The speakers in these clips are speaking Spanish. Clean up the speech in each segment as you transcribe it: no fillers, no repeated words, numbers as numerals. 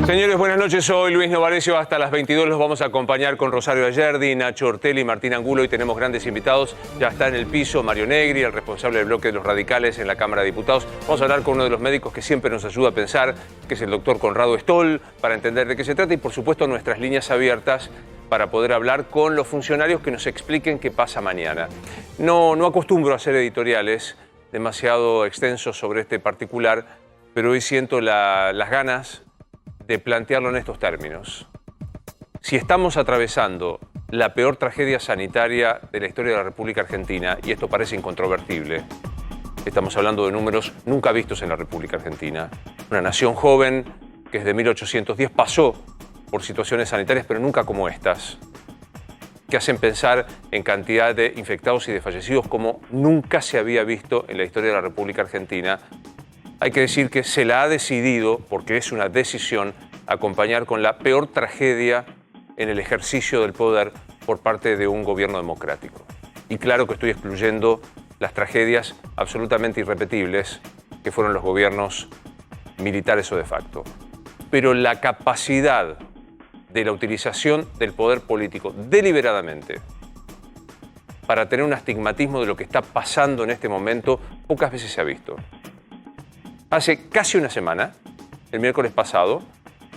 Señores, buenas noches. Soy Luis Novarecio. Hasta las 22 los vamos a acompañar con Rosario Ayerdi, Nacho Ortelli y Martín Angulo. Y tenemos grandes invitados. Ya está en el piso Mario Negri, el responsable del bloque de los radicales en la Cámara de Diputados. Vamos a hablar con uno de los médicos que siempre nos ayuda a pensar, que es el doctor Conrado Stoll, para entender de qué se trata. Y, por supuesto, nuestras líneas abiertas para poder hablar con los funcionarios que nos expliquen qué pasa mañana. No acostumbro a hacer editoriales demasiado extensos sobre este particular, pero hoy siento las ganas de plantearlo en estos términos. Si estamos atravesando la peor tragedia sanitaria de la historia de la República Argentina, y esto parece incontrovertible, estamos hablando de números nunca vistos en la República Argentina. Una nación joven que desde 1810 pasó por situaciones sanitarias, pero nunca como estas, que hacen pensar en cantidad de infectados y de fallecidos como nunca se había visto en la historia de la República Argentina. Hay que decir que se la ha decidido, porque es una decisión, acompañar con la peor tragedia en el ejercicio del poder por parte de un gobierno democrático. Y claro que estoy excluyendo las tragedias absolutamente irrepetibles que fueron los gobiernos militares o de facto. Pero la capacidad de la utilización del poder político deliberadamente para tener un astigmatismo de lo que está pasando en este momento pocas veces se ha visto. Hace casi una semana, el miércoles pasado,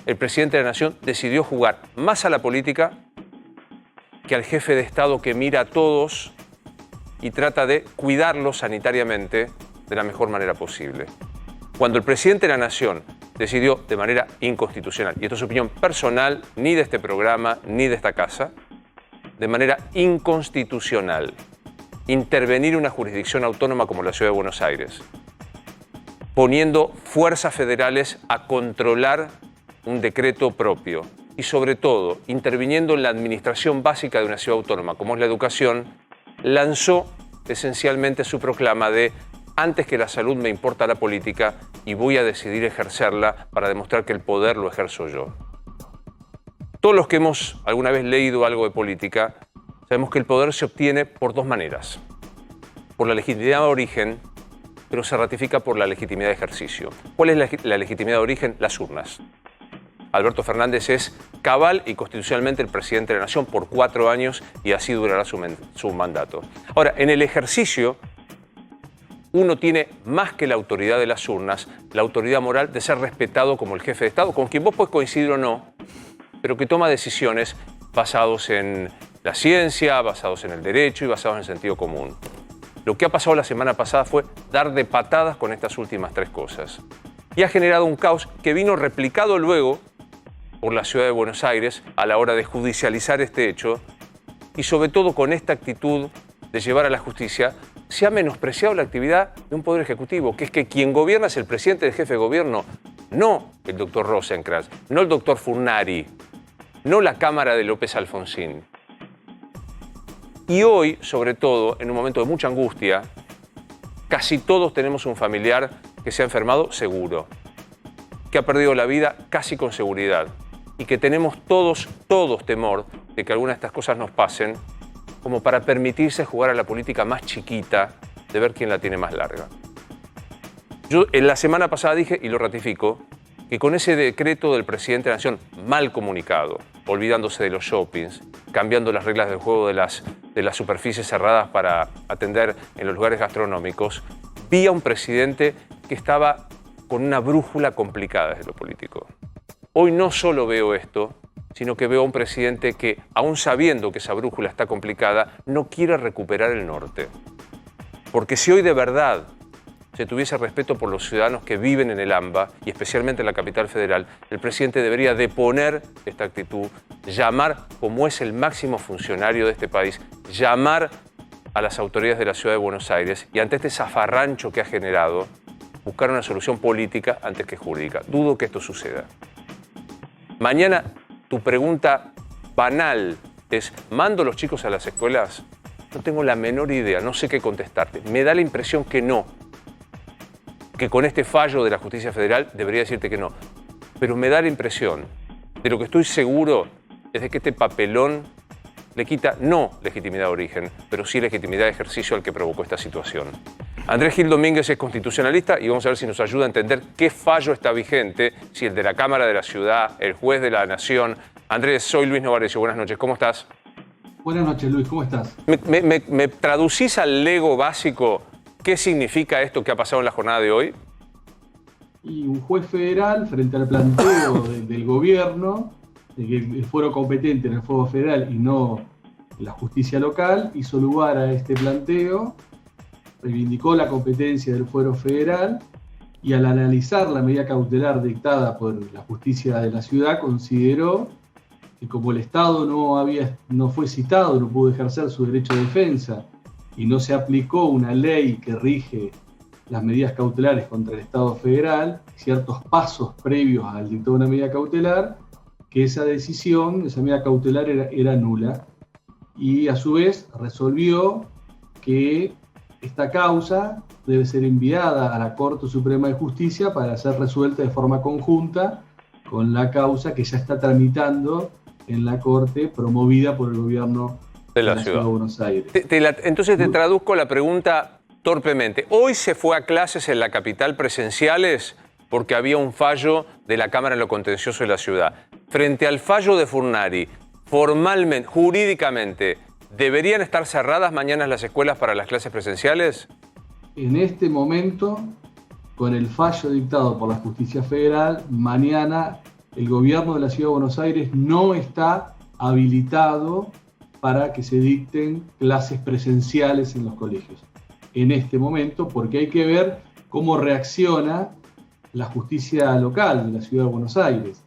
el presidente de la Nación decidió jugar más a la política que al jefe de Estado que mira a todos y trata de cuidarlos sanitariamente de la mejor manera posible. Cuando el presidente de la Nación decidió de manera inconstitucional, y esto es opinión personal, ni de este programa, ni de esta casa, de manera inconstitucional, intervenir en una jurisdicción autónoma como la Ciudad de Buenos Aires, poniendo fuerzas federales a controlar un decreto propio y, sobre todo, interviniendo en la administración básica de una ciudad autónoma, como es la educación, lanzó esencialmente su proclama de antes que la salud me importa la política y voy a decidir ejercerla para demostrar que el poder lo ejerzo yo. Todos los que hemos alguna vez leído algo de política sabemos que el poder se obtiene por dos maneras. Por la legitimidad de origen, pero se ratifica por la legitimidad de ejercicio. ¿Cuál es la legitimidad de origen? Las urnas. Alberto Fernández es cabal y constitucionalmente el presidente de la Nación por 4 años y así durará su mandato. Ahora, en el ejercicio, uno tiene más que la autoridad de las urnas, la autoridad moral de ser respetado como el jefe de Estado, con quien vos podés coincidir o no, pero que toma decisiones basados en la ciencia, basados en el derecho y basados en el sentido común. Lo que ha pasado la semana pasada fue dar de patadas con estas últimas 3 cosas. Y ha generado un caos que vino replicado luego por la Ciudad de Buenos Aires a la hora de judicializar este hecho. Y sobre todo con esta actitud de llevar a la justicia, se ha menospreciado la actividad de un poder ejecutivo, que es que quien gobierna es el presidente, el jefe de gobierno, no el doctor Rosenkrantz, no el doctor Furnari, no la Cámara de López Alfonsín. Y hoy, sobre todo, en un momento de mucha angustia, casi todos tenemos un familiar que se ha enfermado seguro, que ha perdido la vida casi con seguridad y que tenemos todos temor de que alguna de estas cosas nos pasen como para permitirse jugar a la política más chiquita de ver quién la tiene más larga. Yo en la semana pasada dije, y lo ratifico, que con ese decreto del presidente de la Nación mal comunicado, olvidándose de los shoppings, cambiando las reglas del juego de las superficies cerradas para atender en los lugares gastronómicos, vi a un presidente que estaba con una brújula complicada desde lo político. Hoy no solo veo esto, sino que veo a un presidente que, aún sabiendo que esa brújula está complicada, no quiere recuperar el norte. Porque si hoy de verdad se tuviese respeto por los ciudadanos que viven en el AMBA, y especialmente en la capital federal, el presidente debería deponer esta actitud, llamar, como es el máximo funcionario de este país, llamar a las autoridades de la Ciudad de Buenos Aires y ante este zafarrancho que ha generado, buscar una solución política antes que jurídica. Dudo que esto suceda. Mañana tu pregunta banal es, ¿mando a los chicos a las escuelas? No tengo la menor idea, no sé qué contestarte. Me da la impresión que no. Que con este fallo de la justicia federal debería decirte que no. Pero me da la impresión, de lo que estoy seguro, es de que este papelón le quita no legitimidad de origen, pero sí legitimidad de ejercicio al que provocó esta situación. Andrés Gil Domínguez es constitucionalista y vamos a ver si nos ayuda a entender qué fallo está vigente, si el de la Cámara de la Ciudad, el juez de la Nación. Andrés, soy Luis Novarecio, buenas noches, ¿cómo estás? Buenas noches, Luis, ¿cómo estás? ¿Me traducís al lego básico qué significa esto que ha pasado en la jornada de hoy? Y un juez federal, frente al planteo del gobierno, de que el fuero competente en el fuero federal y no la justicia local, hizo lugar a este planteo, reivindicó la competencia del fuero federal y al analizar la medida cautelar dictada por la justicia de la ciudad, consideró que como el Estado no fue citado, no pudo ejercer su derecho de defensa y no se aplicó una ley que rige las medidas cautelares contra el Estado federal, ciertos pasos previos al dictado de una medida cautelar, que esa decisión, esa medida cautelar era nula. Y a su vez resolvió que esta causa debe ser enviada a la Corte Suprema de Justicia para ser resuelta de forma conjunta con la causa que ya está tramitando en la Corte, promovida por el gobierno de la Ciudad de Buenos Aires. Entonces te traduzco la pregunta torpemente. Hoy se fue a clases en la capital presenciales porque había un fallo de la Cámara en lo Contencioso de la ciudad. Frente al fallo de Furnari, formalmente, jurídicamente, ¿deberían estar cerradas mañana las escuelas para las clases presenciales? En este momento, con el fallo dictado por la Justicia Federal, mañana el gobierno de la Ciudad de Buenos Aires no está habilitado para que se dicten clases presenciales en los colegios. En este momento, porque hay que ver cómo reacciona la justicia local de la Ciudad de Buenos Aires.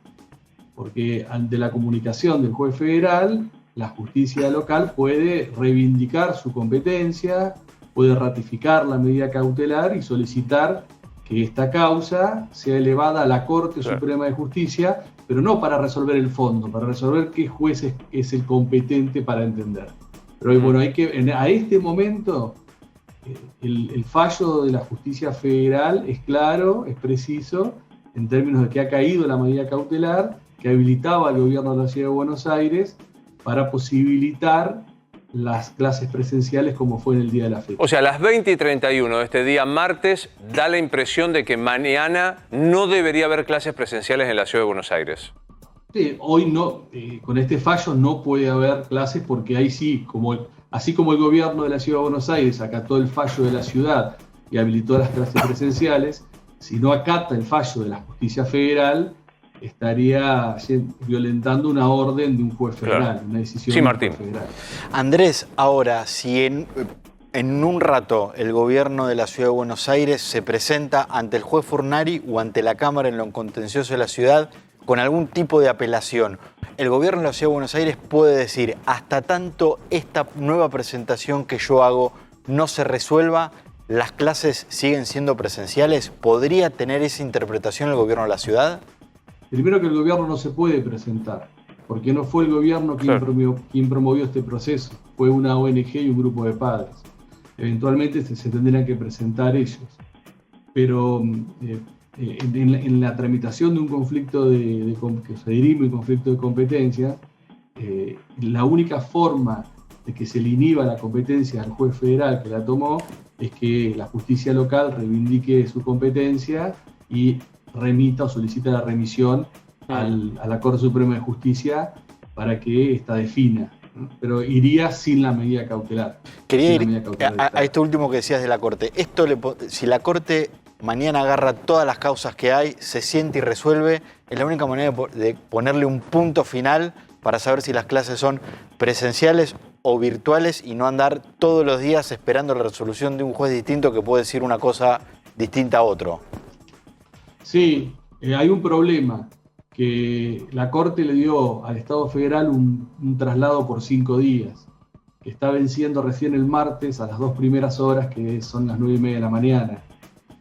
Porque ante la comunicación del juez federal, la justicia local puede reivindicar su competencia, puede ratificar la medida cautelar y solicitar que esta causa sea elevada a la Corte Suprema de Justicia, pero no para resolver el fondo, para resolver qué juez es el competente para entender. Pero bueno, a este momento el fallo de la justicia federal es claro, es preciso, en términos de que ha caído la medida cautelar que habilitaba al gobierno de la Ciudad de Buenos Aires para posibilitar las clases presenciales como fue en el día de la fecha. O sea, a las 20:31 de este día martes da la impresión de que mañana no debería haber clases presenciales en la Ciudad de Buenos Aires. Sí, hoy no, con este fallo no puede haber clases porque ahí sí, así como el gobierno de la Ciudad de Buenos Aires acató el fallo de la ciudad y habilitó las clases presenciales, si no acata el fallo de la justicia federal, estaría violentando una orden de un juez federal, una decisión de un juez federal. Andrés, ahora, si en un rato el gobierno de la Ciudad de Buenos Aires se presenta ante el juez Furnari o ante la Cámara en lo Contencioso de la ciudad con algún tipo de apelación, el gobierno de la Ciudad de Buenos Aires puede decir, hasta tanto esta nueva presentación que yo hago no se resuelva, ¿las clases siguen siendo presenciales? ¿Podría tener esa interpretación el gobierno de la ciudad? Primero que el gobierno no se puede presentar, porque no fue el gobierno quien promovió este proceso, fue una ONG y un grupo de padres. Eventualmente se tendrían que presentar ellos. Pero en la tramitación de un conflicto que se dirime un conflicto de competencia, la única forma de que se le inhiba la competencia al juez federal que la tomó es que la justicia local reivindique su competencia y remita o solicita la remisión a la Corte Suprema de Justicia para que esta defina, ¿no? Pero iría sin la medida cautelar. Quería ir a esto último que decías de la Corte. Si la Corte mañana agarra todas las causas que hay, se siente y resuelve, es la única manera de ponerle un punto final para saber si las clases son presenciales o virtuales y no andar todos los días esperando la resolución de un juez distinto que puede decir una cosa distinta a otro. Sí, hay un problema, que la Corte le dio al Estado Federal un traslado por 5 días, que está venciendo recién el martes a las 2 primeras horas, que son las 9:30 de la mañana.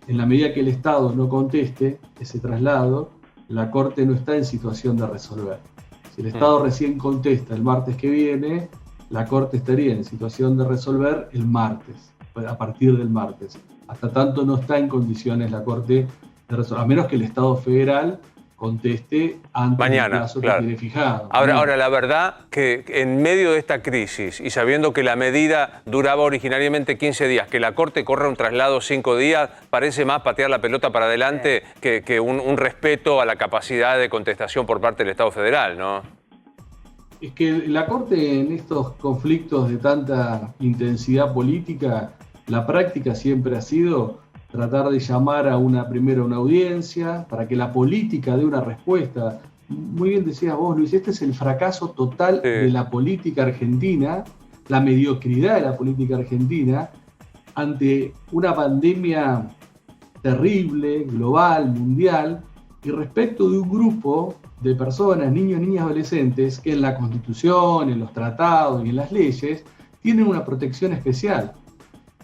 En la medida que el Estado no conteste ese traslado, la Corte no está en situación de resolver. Si el Estado recién contesta el martes que viene, la Corte estaría en situación de resolver el martes, a partir del martes. Hasta tanto no está en condiciones la Corte, a menos que el Estado federal conteste antes mañana, del plazo claro, que tiene fijado. Ahora, la verdad que en medio de esta crisis y sabiendo que la medida duraba originariamente 15 días, que la Corte corra un traslado 5 días, parece más patear la pelota para adelante que un respeto a la capacidad de contestación por parte del Estado federal, ¿no? Es que la Corte en estos conflictos de tanta intensidad política, la práctica siempre ha sido tratar de llamar primero a una audiencia para que la política dé una respuesta. Muy bien decías vos, Luis, este es el fracaso total de la política argentina, la mediocridad de la política argentina ante una pandemia terrible, global, mundial, y respecto de un grupo de personas, niños, niñas, adolescentes, que en la Constitución, en los tratados y en las leyes tienen una protección especial.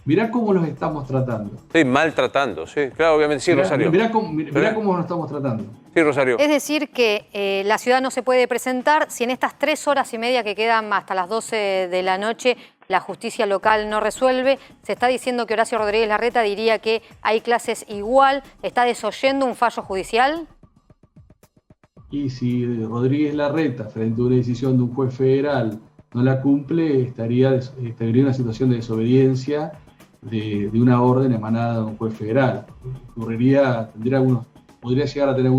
Mirá cómo los estamos tratando. Sí, maltratando, sí, claro, obviamente. Sí, Rosario. Mirá cómo nos estamos tratando. Sí, Rosario. Es decir que la ciudad no se puede presentar si en estas 3 horas y media que quedan hasta las 12 de la noche la justicia local no resuelve. Se está diciendo que Horacio Rodríguez Larreta diría que hay clases igual. ¿Está desoyendo un fallo judicial? Y si Rodríguez Larreta, frente a una decisión de un juez federal, no la cumple, estaría en una situación de desobediencia de una orden emanada de un juez federal. Podría llegar a tener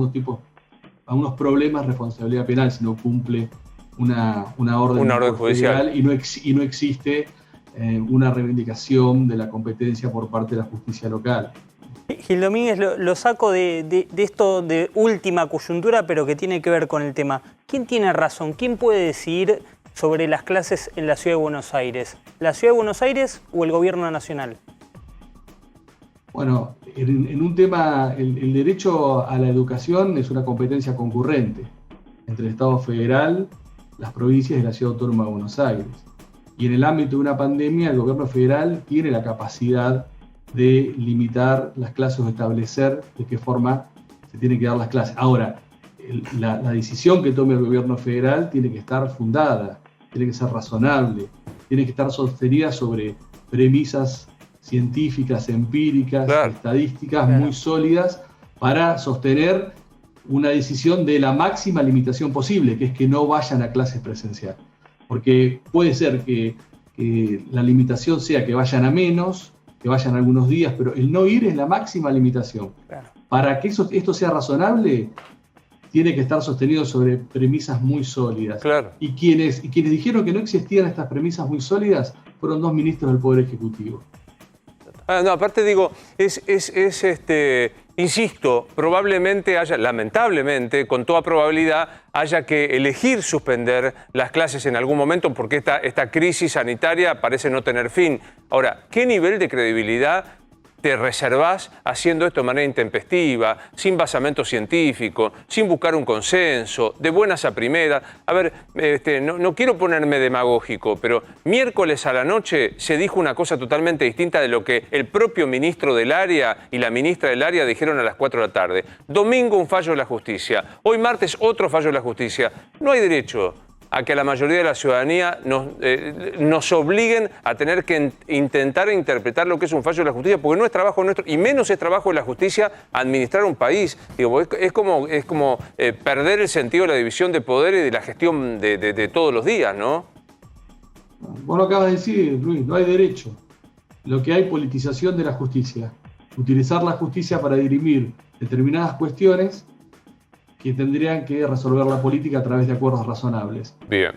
algunos problemas de responsabilidad penal si no cumple una orden judicial y no existe una reivindicación de la competencia por parte de la justicia local. Gil Domínguez, lo saco de esto de última coyuntura, pero que tiene que ver con el tema. ¿Quién tiene razón? ¿Quién puede decidir sobre las clases en la Ciudad de Buenos Aires? ¿La Ciudad de Buenos Aires o el Gobierno Nacional? Bueno, en un tema, el derecho a la educación es una competencia concurrente entre el Estado federal, las provincias y la Ciudad Autónoma de Buenos Aires. Y en el ámbito de una pandemia, el Gobierno federal tiene la capacidad de limitar las clases o establecer de qué forma se tienen que dar las clases. Ahora, la decisión que tome el Gobierno federal tiene que estar fundada, tiene que ser razonable, tiene que estar sostenida sobre premisas científicas, empíricas, estadísticas muy sólidas para sostener una decisión de la máxima limitación posible, que es que no vayan a clases presenciales. Porque puede ser que la limitación sea que vayan a menos, que vayan algunos días, pero el no ir es la máxima limitación. Claro. Para que esto sea razonable, tiene que estar sostenido sobre premisas muy sólidas. Claro. Y quienes dijeron que no existían estas premisas muy sólidas fueron 2 ministros del Poder Ejecutivo. No, aparte digo, insisto, probablemente haya, lamentablemente, con toda probabilidad, haya que elegir suspender las clases en algún momento porque esta crisis sanitaria parece no tener fin. Ahora, ¿qué nivel de credibilidad te reservás haciendo esto de manera intempestiva, sin basamento científico, sin buscar un consenso, de buenas a primeras? A ver, no quiero ponerme demagógico, pero miércoles a la noche se dijo una cosa totalmente distinta de lo que el propio ministro del área y la ministra del área dijeron a las 4 de la tarde. Domingo un fallo de la justicia, hoy martes otro fallo de la justicia. No hay derecho a que a la mayoría de la ciudadanía nos obliguen a tener que intentar interpretar lo que es un fallo de la justicia, porque no es trabajo nuestro, y menos es trabajo de la justicia administrar un país. Digo, es como perder el sentido de la división de poderes y de la gestión de todos los días, ¿no? Vos lo acabas de decir, Luis, no hay derecho. Lo que hay es politización de la justicia. Utilizar la justicia para dirimir determinadas cuestiones que tendrían que resolver la política a través de acuerdos razonables. Bien.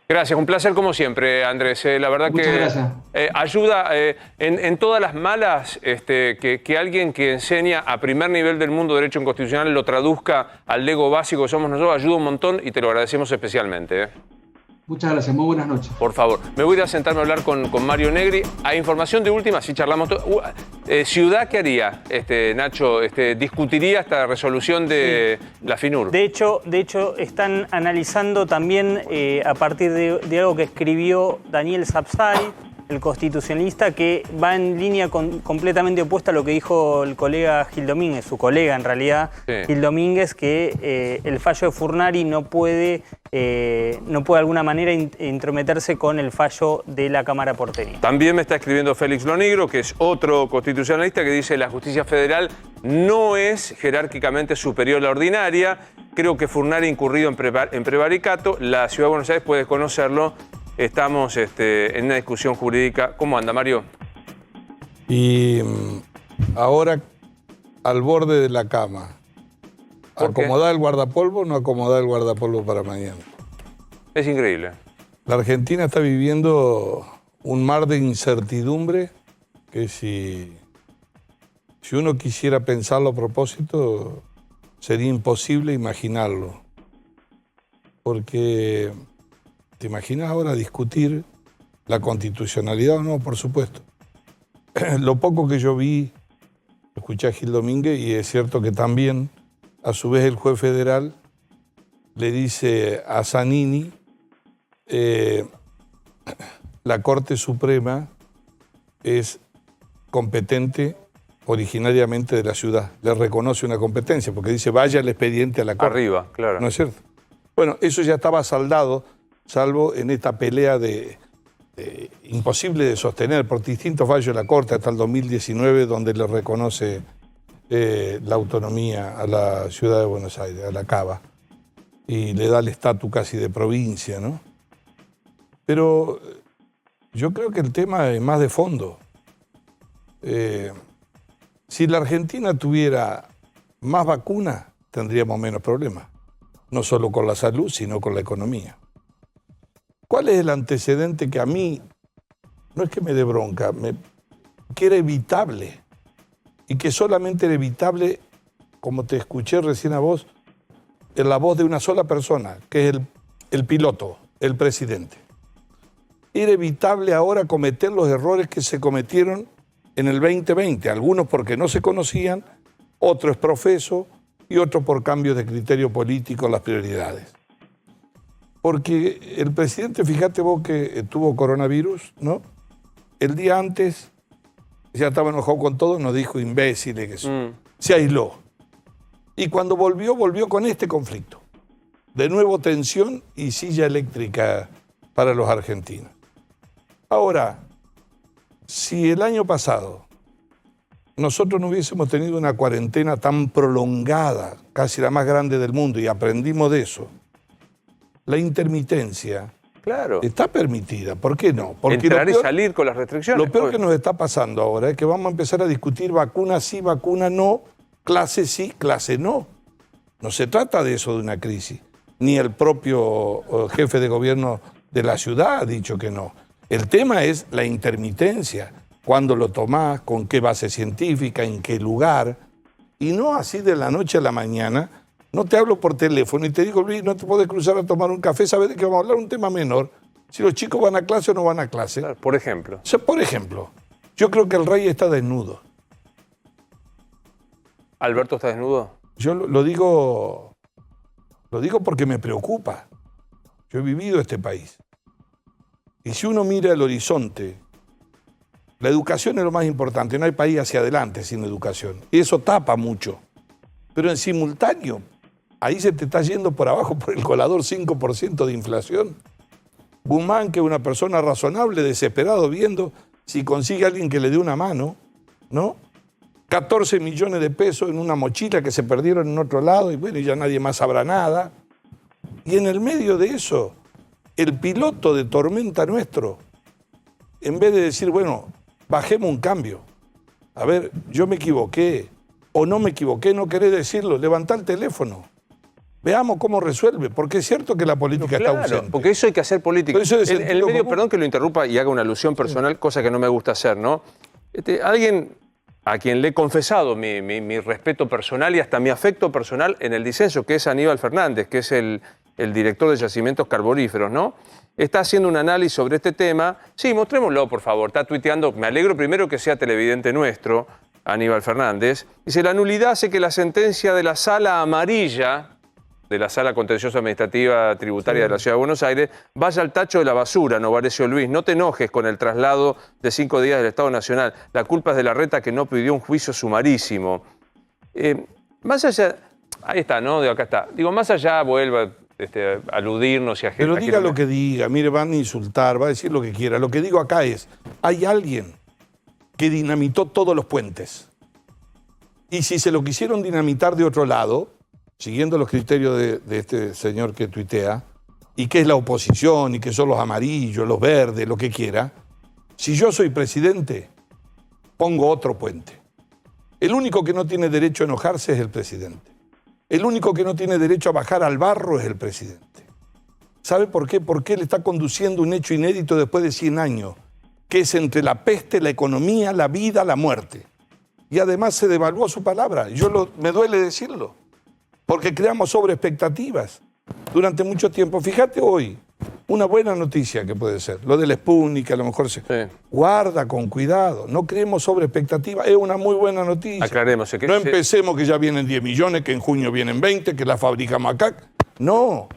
Gracias, un placer como siempre, Andrés. La verdad Muchas gracias. Ayuda en todas las malas que alguien que enseña a primer nivel del mundo derecho constitucional lo traduzca al lego básico que somos nosotros, ayuda un montón y te lo agradecemos especialmente. Muchas gracias, muy buenas noches. Por favor, me voy a ir a sentarme a hablar con Mario Negri. Hay información de última, si charlamos todo. ¿Ciudad qué haría, Nacho? ¿Discutiría esta resolución de la FINUR? De hecho, están analizando también, a partir de algo que escribió Daniel Sapsay, el constitucionalista, que va en línea completamente opuesta a lo que dijo el colega Gil Domínguez, su colega en realidad, Sí. Gil Domínguez, que el fallo de Furnari no puede de alguna manera intrometerse con el fallo de la Cámara porteña. También me está escribiendo Félix Lonegro, que es otro constitucionalista, que dice: la justicia federal no es jerárquicamente superior a la ordinaria. Creo que Furnari ha incurrido en prevaricato. La Ciudad de Buenos Aires puede conocerlo. Estamos en una discusión jurídica. ¿Cómo anda, Mario? Y ahora al borde de la cama. ¿Por qué? ¿Acomodar el guardapolvo o no acomodar el guardapolvo para mañana? Es increíble. La Argentina está viviendo un mar de incertidumbre que si uno quisiera pensarlo a propósito, sería imposible imaginarlo. Porque ¿te imaginas ahora discutir la constitucionalidad o no? Por supuesto. Lo poco que yo vi, escuché a Gil Domínguez, y es cierto que también, a su vez, el juez federal le dice a Zanini: la Corte Suprema es competente originariamente de la ciudad. Le reconoce una competencia, porque dice: vaya el expediente a la Corte. Arriba, claro. ¿No es cierto? Bueno, eso ya estaba saldado, salvo en esta pelea imposible de sostener por distintos fallos de la Corte hasta el 2019, donde le reconoce la autonomía a la Ciudad de Buenos Aires, a la Cava, y le da el estatus casi de provincia, ¿no? Pero yo creo que el tema es más de fondo. Si la Argentina tuviera más vacunas, tendríamos menos problemas, no solo con la salud, sino con la economía. ¿Cuál es el antecedente que a mí, no es que me dé bronca, que era evitable? Y que solamente era evitable, como te escuché recién a vos, en la voz de una sola persona, que es el piloto, el presidente. Era evitable ahora cometer los errores que se cometieron en el 2020, algunos porque no se conocían, otros profeso y otros por cambios de criterio político en las prioridades. Porque el presidente, fíjate vos que tuvo coronavirus, ¿no? El día antes ya estaba enojado con todo, nos dijo imbéciles, que se aisló. Y cuando volvió con este conflicto. De nuevo tensión y silla eléctrica para los argentinos. Ahora, si el año pasado nosotros no hubiésemos tenido una cuarentena tan prolongada, casi la más grande del mundo, y aprendimos de eso, la intermitencia Claro. está permitida. ¿Por qué no? Porque Entrar y salir con las restricciones. lo peor pues. que nos está pasando ahora es que vamos a empezar a discutir vacuna sí, vacuna no, clase sí, clase no. No se trata de eso, de una crisis. Ni el propio jefe de gobierno de la ciudad ha dicho que no. El tema es la intermitencia. ¿Cuándo lo tomás? ¿Con qué base científica? ¿En qué lugar? Y no así de la noche a la mañana. No te hablo por teléfono y te digo: Luis, no te podés cruzar a tomar un café, ¿sabes de qué vamos a hablar? Un tema menor. Si los chicos van a clase o no van a clase. Claro, por ejemplo. O sea, por ejemplo, yo creo que el rey está desnudo. ¿Alberto está desnudo? Yo lo digo porque me preocupa. Yo he vivido este país. Y si uno mira el horizonte, la educación es lo más importante. No hay país hacia adelante sin educación. Y eso tapa mucho. Pero en simultáneo, ahí se te está yendo por abajo por el colador 5% de inflación. Guzmán, que es una persona razonable, desesperado, viendo si consigue a alguien que le dé una mano, ¿no? 14 millones de pesos en una mochila que se perdieron en otro lado y bueno, ya nadie más sabrá nada. Y en el medio de eso, el piloto de tormenta nuestro, en vez de decir, bueno, bajemos un cambio. A ver, yo me equivoqué o no me equivoqué, no querés decirlo, levantá el teléfono. Veamos cómo resuelve, porque es cierto que la política está ausente. Porque eso hay que hacer política. Pero eso es de En el sentido medio, común. perdón que lo interrumpa y haga una alusión personal, cosa que no me gusta hacer, ¿no? Alguien a quien le he confesado mi respeto personal y hasta mi afecto personal en el disenso, que es Aníbal Fernández, que es el director de Yacimientos Carboníferos, ¿no? Está haciendo un análisis sobre este tema. Sí, mostrémoslo, por favor. Está tuiteando. Me alegro primero que sea televidente nuestro, Aníbal Fernández. Dice: la nulidad hace que la sentencia de la sala amarilla de la Sala Contencioso Administrativa Tributaria de la Ciudad de Buenos Aires, vaya al tacho de la basura, Novarecio Luis. No te enojes con el traslado de 5 días del Estado Nacional. La culpa es de Larreta, que no pidió un juicio sumarísimo. Más allá... Ahí está, ¿no? Acá está. Digo, más allá vuelva a aludirnos y a gente... Pero diga lo que diga, mire, van a insultar, va a decir lo que quiera. Lo que digo acá es, hay alguien que dinamitó todos los puentes. Y si se lo quisieron dinamitar de otro lado, siguiendo los criterios de este señor que tuitea, y que es la oposición, y que son los amarillos, los verdes, lo que quiera, si yo soy presidente, pongo otro puente. El único que no tiene derecho a enojarse es el presidente. El único que no tiene derecho a bajar al barro es el presidente. ¿Sabe por qué? Porque él está conduciendo un hecho inédito después de 100 años, que es entre la peste, la economía, la vida, la muerte. Y además se devaluó su palabra. Me duele decirlo, porque creamos sobreexpectativas durante mucho tiempo. Fíjate hoy, una buena noticia que puede ser, lo del Sputnik, a lo mejor se... Sí. Guarda con cuidado, no creemos sobreexpectativas, es una muy buena noticia. Aclaremos. No empecemos que ya vienen 10 millones, que en junio vienen 20, que la fabricamos acá. No,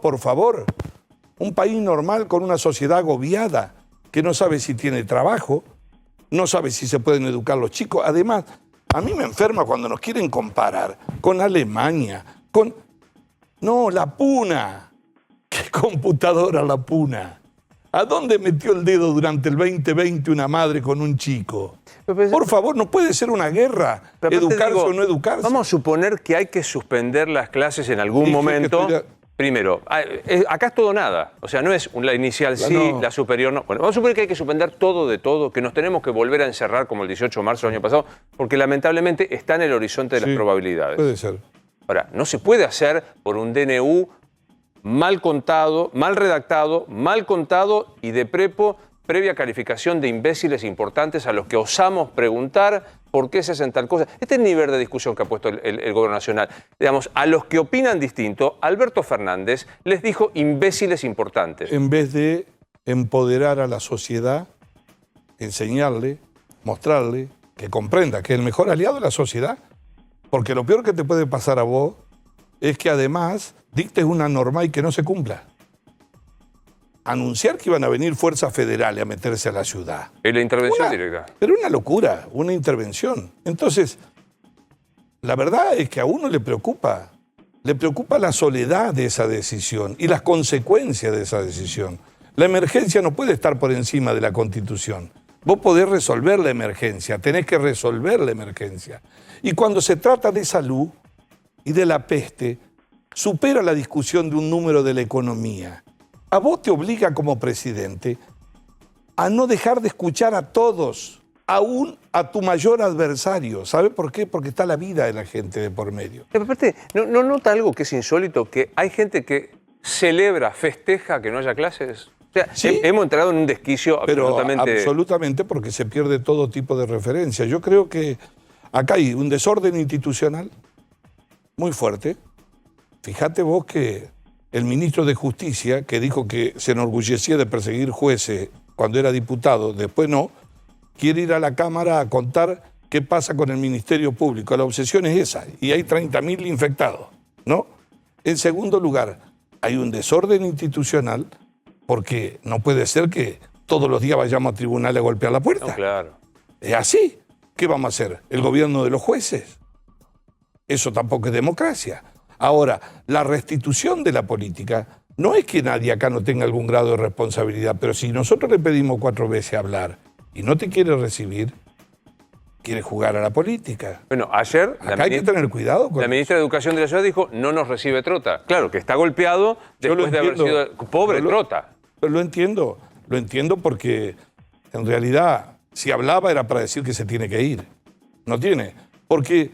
por favor. Un país normal con una sociedad agobiada, que no sabe si tiene trabajo, no sabe si se pueden educar los chicos. Además, a mí me enferma cuando nos quieren comparar con Alemania, con... No, la Puna. ¿Qué computadora la Puna? ¿A dónde metió el dedo durante el 2020 una madre con un chico? Por favor, no puede ser una guerra, educarse o no educarse. Vamos a suponer que hay que suspender las clases en algún momento. Primero, acá es todo nada. O sea, no es la inicial sí, no. La superior no. Bueno, vamos a suponer que hay que suspender todo de todo, que nos tenemos que volver a encerrar como el 18 de marzo del año pasado, porque lamentablemente está en el horizonte de las probabilidades. Puede ser. Ahora, no se puede hacer por un DNU mal contado, mal redactado, mal contado y de prepo, previa calificación de imbéciles importantes a los que osamos preguntar por qué se hacen tal cosa. Este es el nivel de discusión que ha puesto el gobierno nacional. Digamos, a los que opinan distinto, Alberto Fernández les dijo imbéciles importantes. En vez de empoderar a la sociedad, enseñarle, mostrarle, que comprenda que el mejor aliado es la sociedad, porque lo peor que te puede pasar a vos es que además dictes una norma y que no se cumpla. Anunciar que iban a venir fuerzas federales a meterse a la ciudad. Es la intervención directa. Pero una locura, una intervención. Entonces, la verdad es que a uno le preocupa la soledad de esa decisión y las consecuencias de esa decisión. La emergencia no puede estar por encima de la Constitución. Vos podés resolver la emergencia, tenés que resolver la emergencia. Y cuando se trata de salud y de la peste, supera la discusión de un número de la economía. A vos te obliga como presidente a no dejar de escuchar a todos, aún a tu mayor adversario. ¿Sabe por qué? Porque está la vida de la gente de por medio. Pero aparte, ¿no nota algo que es insólito? Que hay gente que celebra, festeja que no haya clases. O sea, ¿sí? Hemos entrado en un desquicio absolutamente... Pero absolutamente, porque se pierde todo tipo de referencia. Yo creo que acá hay un desorden institucional muy fuerte. Fíjate vos que el ministro de Justicia, que dijo que se enorgullecía de perseguir jueces cuando era diputado, después no, quiere ir a la Cámara a contar qué pasa con el Ministerio Público. La obsesión es esa, y hay 30.000 infectados, ¿no? En segundo lugar, hay un desorden institucional, porque no puede ser que todos los días vayamos a tribunales a golpear la puerta. No, claro. Es así. ¿Qué vamos a hacer? ¿El gobierno de los jueces? Eso tampoco es democracia. Ahora, la restitución de la política no es que nadie acá no tenga algún grado de responsabilidad, pero si nosotros le pedimos 4 veces hablar y no te quiere recibir, quiere jugar a la política. Bueno, ayer... Acá hay que tener cuidado con la ministra de Educación de la ciudad dijo, no nos recibe Trota. Claro, que está golpeado después de haber sido... Pobre Trota. Pero lo entiendo porque en realidad si hablaba era para decir que se tiene que ir. No tiene. Porque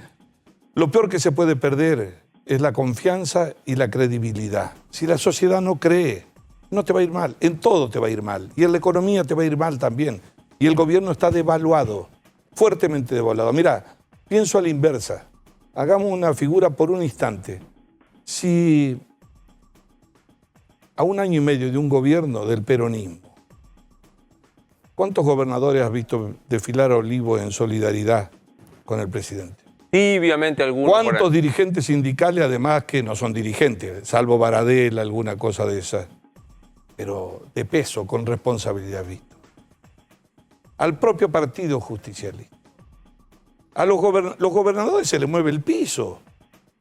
lo peor que se puede perder es la confianza y la credibilidad. Si la sociedad no cree, no te va a ir mal. En todo te va a ir mal. Y en la economía te va a ir mal también. Y el gobierno está devaluado, fuertemente devaluado. Mira, pienso a la inversa. Hagamos una figura por un instante. Si a 1 año y medio de un gobierno del peronismo, ¿cuántos gobernadores has visto desfilar a Olivos en solidaridad con el presidente? tibiamente algunos. ¿Cuántos dirigentes sindicales, además, que no son dirigentes, salvo Baradel, alguna cosa de esa, pero de peso, con responsabilidad visto? Al propio partido justicialista. A los gobernadores se les mueve el piso.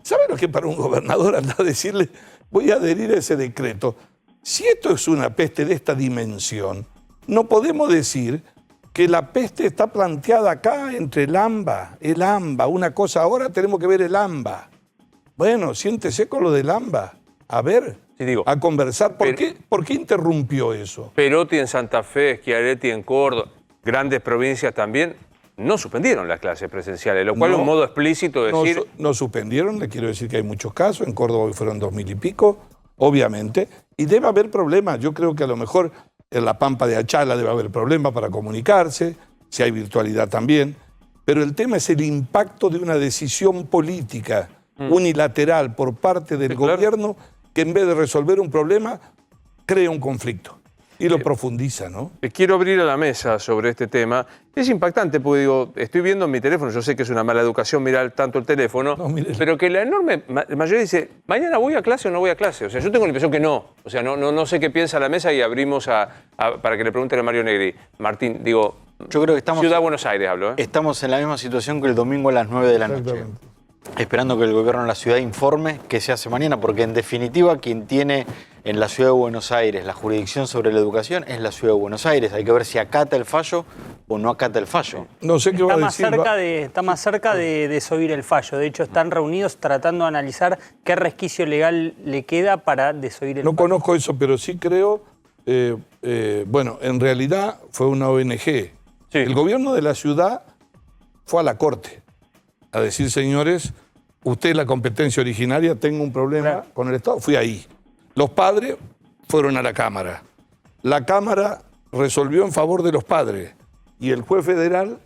¿Saben lo que para un gobernador anda a decirle, voy a adherir a ese decreto? Si esto es una peste de esta dimensión, no podemos decir que la peste está planteada acá entre el AMBA, una cosa, ahora tenemos que ver el AMBA. Bueno, siéntese con lo del AMBA, a ver, Sí, digo, a conversar. ¿Por qué interrumpió eso? Perotti en Santa Fe, Schiaretti en Córdoba, grandes provincias también, no suspendieron las clases presenciales, lo cual es un modo explícito de decir... No suspendieron, le quiero decir que hay muchos casos, en Córdoba hoy fueron 2000 y pico, obviamente, y debe haber problemas. Yo creo que a lo mejor en la Pampa de Achala debe haber problemas para comunicarse, si hay virtualidad también, pero el tema es el impacto de una decisión política unilateral por parte del gobierno que en vez de resolver un problema, crea un conflicto y lo profundiza, ¿no? Quiero abrir a la mesa sobre este tema. Es impactante porque digo, estoy viendo en mi teléfono, yo sé que es una mala educación mirar tanto el teléfono, pero que la enorme mayoría dice, mañana voy a clase o no voy a clase. O sea, yo tengo la impresión que no. O sea, no sé qué piensa la mesa y abrimos para que le pregunten a Mario Negri. Martín, digo, yo creo que estamos, Ciudad de Buenos Aires hablo. Estamos en la misma situación que el domingo a las 9 de la noche. Esperando que el gobierno de la ciudad informe qué se hace mañana, porque en definitiva quien tiene en la ciudad de Buenos Aires la jurisdicción sobre la educación es la ciudad de Buenos Aires. Hay que ver si acata el fallo o no acata el fallo. No sé qué va a decir. Está más cerca de desoír el fallo. De hecho, están reunidos tratando de analizar qué resquicio legal le queda para desoír el fallo. No conozco eso, pero sí creo, bueno, en realidad fue una ONG. Sí. El gobierno de la ciudad fue a la corte a decir, señores, usted es la competencia originaria, tengo un problema con el Estado. Fui ahí. Los padres fueron a la Cámara. La Cámara resolvió en favor de los padres y el juez federal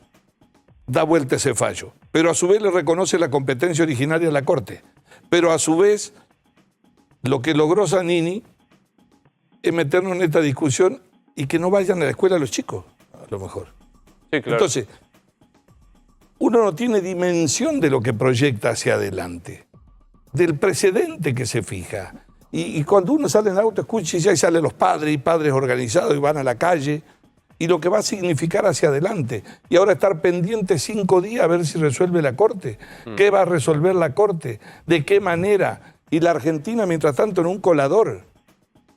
da vuelta ese fallo. Pero a su vez le reconoce la competencia originaria a la Corte. Pero a su vez, lo que logró Zanini es meternos en esta discusión y que no vayan a la escuela los chicos, a lo mejor. Sí, claro. Entonces, uno no tiene dimensión de lo que proyecta hacia adelante, del precedente que se fija. Y cuando uno sale en auto, escucha y ya salen los padres y padres organizados y van a la calle, y lo que va a significar hacia adelante. Y ahora estar pendiente 5 días a ver si resuelve la Corte. ¿Qué va a resolver la Corte? ¿De qué manera? Y la Argentina, mientras tanto, en un colador,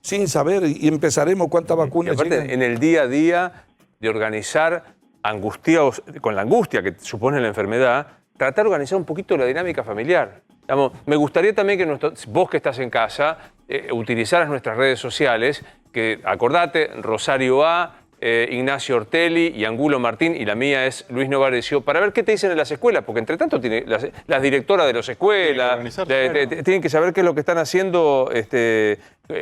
sin saber, y empezaremos cuántas vacunas y aparte, llegan. En el día a día de organizar, angustiados, con la angustia que supone la enfermedad, tratar de organizar un poquito la dinámica familiar. Digamos, me gustaría también que vos que estás en casa utilizaras nuestras redes sociales, que acordate, Rosario A, Ignacio Ortelli y Angulo Martín, y la mía es Luis Novarecio, para ver qué te dicen en las escuelas, porque entre tanto las directoras de las escuelas tienen que saber qué es lo que están haciendo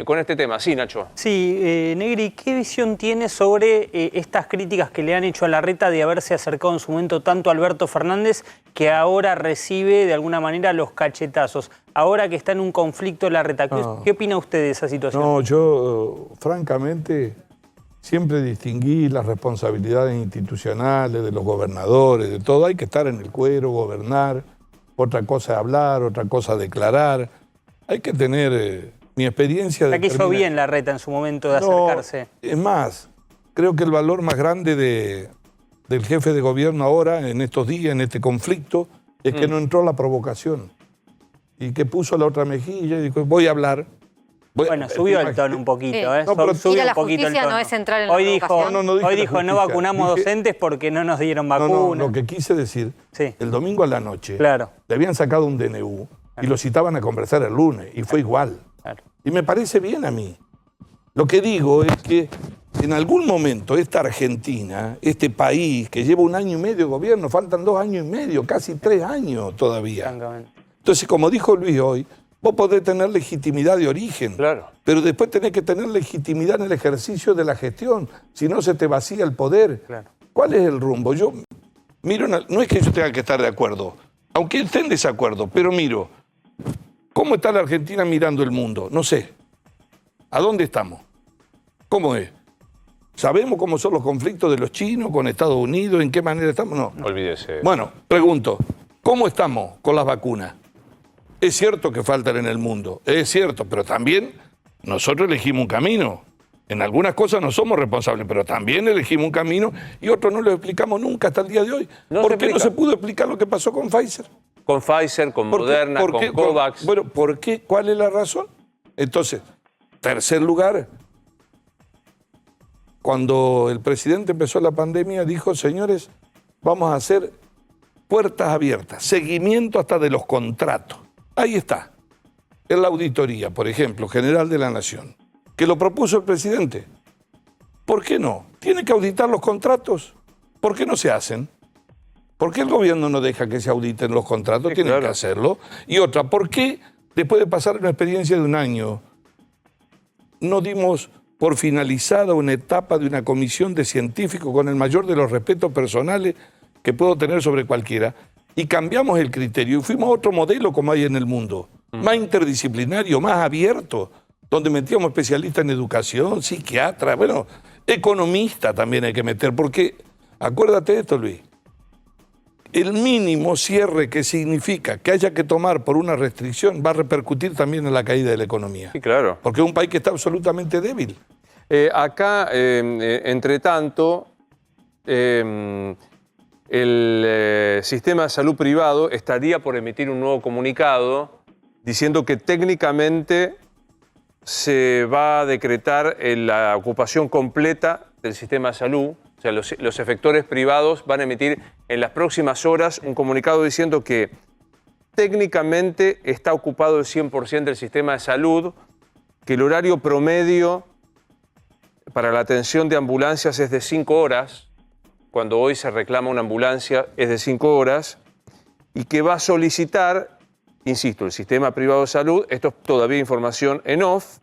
con este tema. Sí, Nacho. Sí, Negri, ¿qué visión tiene sobre estas críticas que le han hecho a Larreta de haberse acercado en su momento tanto a Alberto Fernández, que ahora recibe de alguna manera los cachetazos? Ahora que está en un conflicto Larreta, ¿qué opina usted de esa situación? No, yo francamente siempre distinguí las responsabilidades institucionales de los gobernadores, de todo. Hay que estar en el cuero, gobernar. Otra cosa es hablar, otra cosa declarar. Hay que tener mi experiencia. La que hizo bien Larreta en su momento de acercarse. Es más, creo que el valor más grande del jefe de gobierno ahora, en estos días, en este conflicto, es que no entró la provocación. Y que puso la otra mejilla y dijo, voy a hablar. Bueno, subió el tono un poquito, ¿eh? No, pero subió ir a la un poquito el justicia tono. no es entrar en la hoy provocación. no vacunamos docentes porque no nos dieron vacunas. No, lo que quise decir, el domingo a la noche, claro, le habían sacado un DNU y lo citaban a conversar el lunes y fue igual. Claro. Y me parece bien a mí. Lo que digo es que en algún momento esta Argentina, este país que lleva 1 año y medio de gobierno, faltan 2 años y medio, casi 3 años todavía. Entonces, como dijo Luis hoy, vos podés tener legitimidad de origen, pero después tenés que tener legitimidad en el ejercicio de la gestión, si no se te vacía el poder. ¿Cuál es el rumbo? Yo miro, no es que yo tenga que estar de acuerdo, aunque esté en desacuerdo, pero miro, ¿cómo está la Argentina mirando el mundo? No sé. ¿A dónde estamos? ¿Cómo es? ¿Sabemos cómo son los conflictos de los chinos con Estados Unidos? ¿En qué manera estamos? No. Olvídese. Bueno, pregunto, ¿Cómo estamos con las vacunas? Es cierto que faltan en el mundo, es cierto, pero también nosotros elegimos un camino. En algunas cosas no somos responsables, pero también elegimos un camino y otros no lo explicamos nunca hasta el día de hoy. ¿Por qué no se pudo explicar lo que pasó con Pfizer? Con Pfizer, con Moderna, con COVAX. Bueno, ¿por qué? ¿Cuál es la razón? Entonces, tercer lugar, cuando el presidente empezó la pandemia, dijo, señores, vamos a hacer puertas abiertas, seguimiento hasta de los contratos. Ahí está, en la auditoría, por ejemplo, General de la Nación, que lo propuso el presidente. ¿Por qué no? ¿Tiene que auditar los contratos? ¿Por qué no se hacen? ¿Por qué el gobierno no deja que se auditen los contratos? Sí, Tienen claro que hacerlo. Y otra, ¿por qué después de pasar una experiencia de un año no dimos por finalizada una etapa de una comisión de científicos con el mayor de los respetos personales que puedo tener sobre cualquiera, y cambiamos el criterio y fuimos a otro modelo como hay en el mundo, más interdisciplinario, más abierto, donde metíamos especialistas en educación, psiquiatras, bueno, economistas también hay que meter, porque acuérdate de esto, Luis, el mínimo cierre que significa que haya que tomar por una restricción va a repercutir también en la caída de la economía. Sí, claro. Porque es un país que está absolutamente débil. Acá, entre tanto, el sistema de salud privado estaría por emitir un nuevo comunicado diciendo que técnicamente se va a decretar la ocupación completa del sistema de salud. O sea, los efectores privados van a emitir en las próximas horas un comunicado diciendo que técnicamente está ocupado el 100% del sistema de salud, que el horario promedio para la atención de ambulancias es de 5 horas, cuando hoy se reclama una ambulancia es de 5 horas, y que va a solicitar, insisto, el sistema privado de salud, esto es todavía información en off,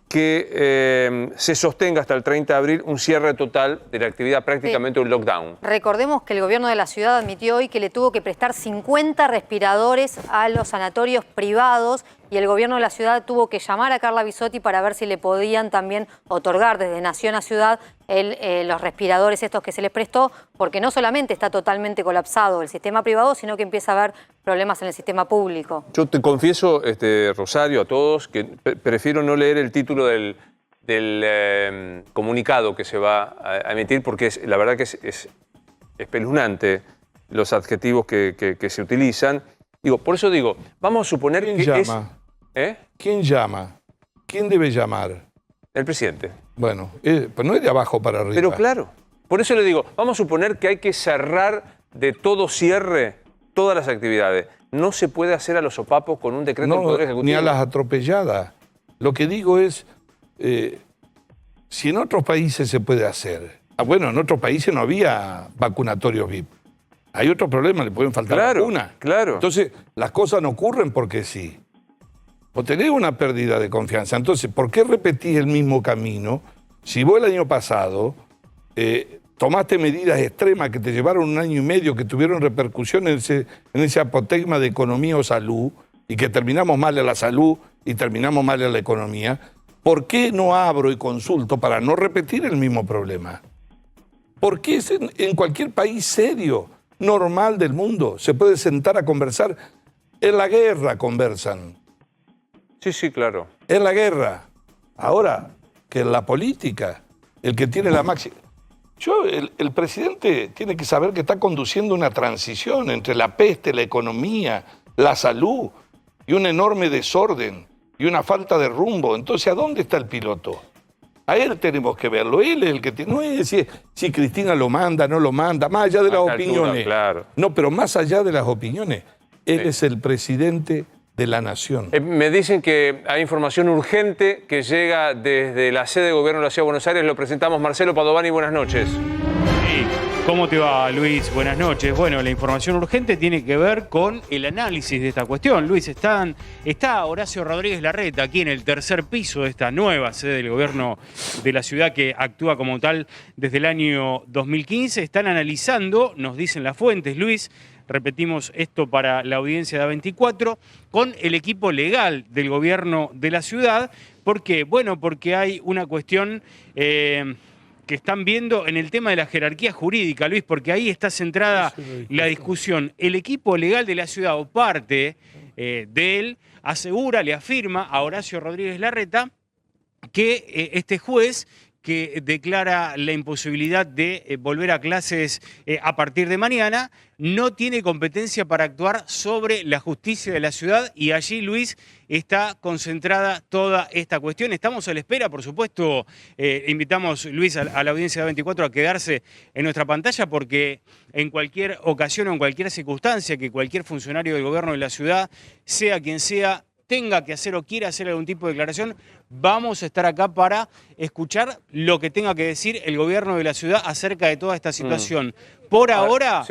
que se sostenga hasta el 30 de abril un cierre total de la actividad, prácticamente un lockdown. Recordemos que el gobierno de la ciudad admitió hoy que le tuvo que prestar 50 respiradores a los sanatorios privados y el gobierno de la ciudad tuvo que llamar a Carla Bisotti para ver si le podían también otorgar desde Nación a Ciudad los respiradores estos que se les prestó, porque no solamente está totalmente colapsado el sistema privado, sino que empieza a haber problemas en el sistema público. Yo te confieso, Rosario, a todos, que prefiero no leer el título del comunicado que se va a emitir, porque la verdad que es espeluznante los adjetivos que se utilizan. Por eso digo, vamos a suponer que llama? ¿Quién llama? ¿Quién debe llamar? El presidente. Bueno, pues no es de abajo para arriba. Pero claro, por eso le digo, vamos a suponer que hay que cerrar de todo cierre todas las actividades. No se puede hacer a los sopapos con un decreto del Poder Ejecutivo. Ni a las atropelladas. Lo que digo es, si en otros países se puede hacer. Bueno, en otros países no había vacunatorios VIP. Hay otro problema, le pueden faltar vacunas. Claro. Entonces, las cosas no ocurren porque sí. O tenés una pérdida de confianza. Entonces, ¿por qué repetís el mismo camino? Si vos el año pasado tomaste medidas extremas que te llevaron un año y medio, que tuvieron repercusión en ese apotegma de economía o salud, y que terminamos mal en la salud y terminamos mal en la economía, ¿por qué no abro y consulto para no repetir el mismo problema? Porque en cualquier país serio, normal del mundo, se puede sentar a conversar. En la guerra conversan. Sí, claro. En la guerra. Ahora, que en la política, el que tiene la máxima... El presidente tiene que saber que está conduciendo una transición entre la peste, la economía, la salud y un enorme desorden y una falta de rumbo. Entonces, ¿a dónde está el piloto? A él tenemos que verlo. Él es el que tiene... No es si Cristina lo manda, no lo manda, más allá de las opiniones. Claro. No, pero más allá de las opiniones, él es el presidente de la nación. Me dicen que hay información urgente que llega desde la sede de gobierno de la Ciudad de Buenos Aires. Lo presentamos. Marcelo Padovani, buenas noches. Sí. ¿Cómo te va, Luis? Buenas noches. Bueno, la información urgente tiene que ver con el análisis de esta cuestión. Luis, está Horacio Rodríguez Larreta aquí en el tercer piso de esta nueva sede del gobierno de la ciudad que actúa como tal desde el año 2015. Están analizando, nos dicen las fuentes, Luis, repetimos esto para la audiencia de A24, con el equipo legal del gobierno de la ciudad. ¿Por qué? Bueno, porque hay una cuestión que que están viendo en el tema de la jerarquía jurídica, Luis, porque ahí está centrada la discusión. El equipo legal de la ciudad o parte de él asegura, le afirma a Horacio Rodríguez Larreta que este juez que declara la imposibilidad de volver a clases a partir de mañana, no tiene competencia para actuar sobre la justicia de la ciudad y allí, Luis, está concentrada toda esta cuestión. Estamos a la espera, por supuesto, invitamos, Luis, a la audiencia de 24 a quedarse en nuestra pantalla porque en cualquier ocasión o en cualquier circunstancia que cualquier funcionario del gobierno de la ciudad, sea quien sea, tenga que hacer o quiera hacer algún tipo de declaración, vamos a estar acá para escuchar lo que tenga que decir el gobierno de la ciudad acerca de toda esta situación. Por ahora,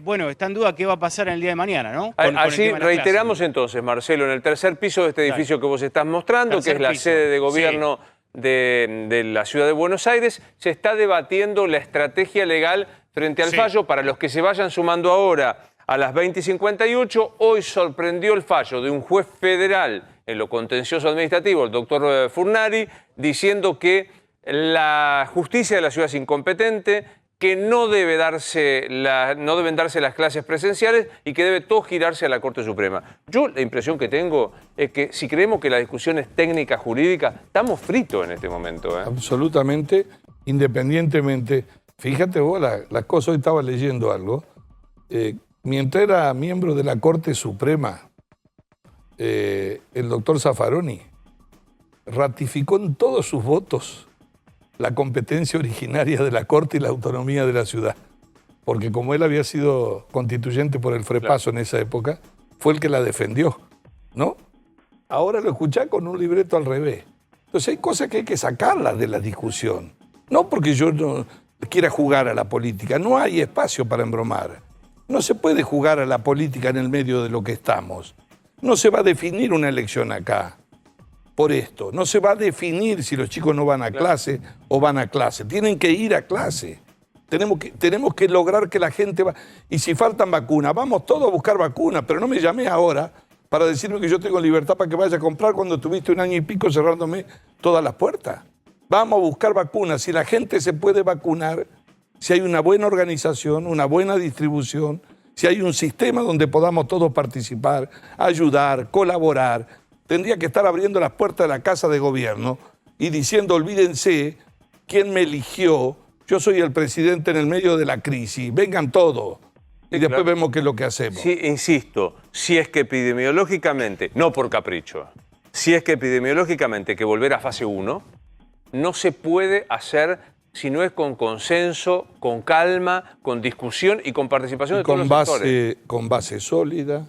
bueno, está en duda qué va a pasar en el día de mañana, ¿no? Allí reiteramos entonces, Marcelo, en el tercer piso de este edificio que vos estás mostrando, que es la sede de gobierno de la ciudad de Buenos Aires, se está debatiendo la estrategia legal frente al fallo. Para los que se vayan sumando ahora, a las 20:58, hoy sorprendió el fallo de un juez federal en lo contencioso administrativo, el doctor Furnari, diciendo que la justicia de la ciudad es incompetente, que no deben darse las clases presenciales y que debe todo girarse a la Corte Suprema. Yo la impresión que tengo es que si creemos que la discusión es técnica jurídica, estamos fritos en este momento. Absolutamente, independientemente. Fíjate vos, las cosas, hoy estaba leyendo algo. Mientras era miembro de la Corte Suprema, el doctor Zaffaroni ratificó en todos sus votos la competencia originaria de la Corte y la autonomía de la ciudad. Porque como él había sido constituyente por el Frepaso en esa época, fue el que la defendió, ¿no? Ahora lo escuchá con un libreto al revés. Entonces hay cosas que hay que sacarlas de la discusión. No porque yo no quiera jugar a la política, no hay espacio para embromar. No se puede jugar a la política en el medio de lo que estamos. No se va a definir una elección acá por esto. No se va a definir si los chicos no van a clase o van a clase. Tienen que ir a clase. Tenemos que lograr que la gente va. Y si faltan vacunas, vamos todos a buscar vacunas, pero no me llamé ahora para decirme que yo tengo libertad para que vaya a comprar cuando tuviste 1 año y pico cerrándome todas las puertas. Vamos a buscar vacunas. Si la gente se puede vacunar, si hay una buena organización, una buena distribución, si hay un sistema donde podamos todos participar, ayudar, colaborar, tendría que estar abriendo las puertas de la Casa de Gobierno y diciendo, olvídense, ¿quién me eligió? Yo soy el presidente en el medio de la crisis, vengan todos. Y después vemos qué es lo que hacemos. Sí, insisto, si es que epidemiológicamente, no por capricho, si es que epidemiológicamente que volver a fase 1 no se puede hacer si no es con consenso, con calma, con discusión y con participación de todos los sectores. Con base sólida,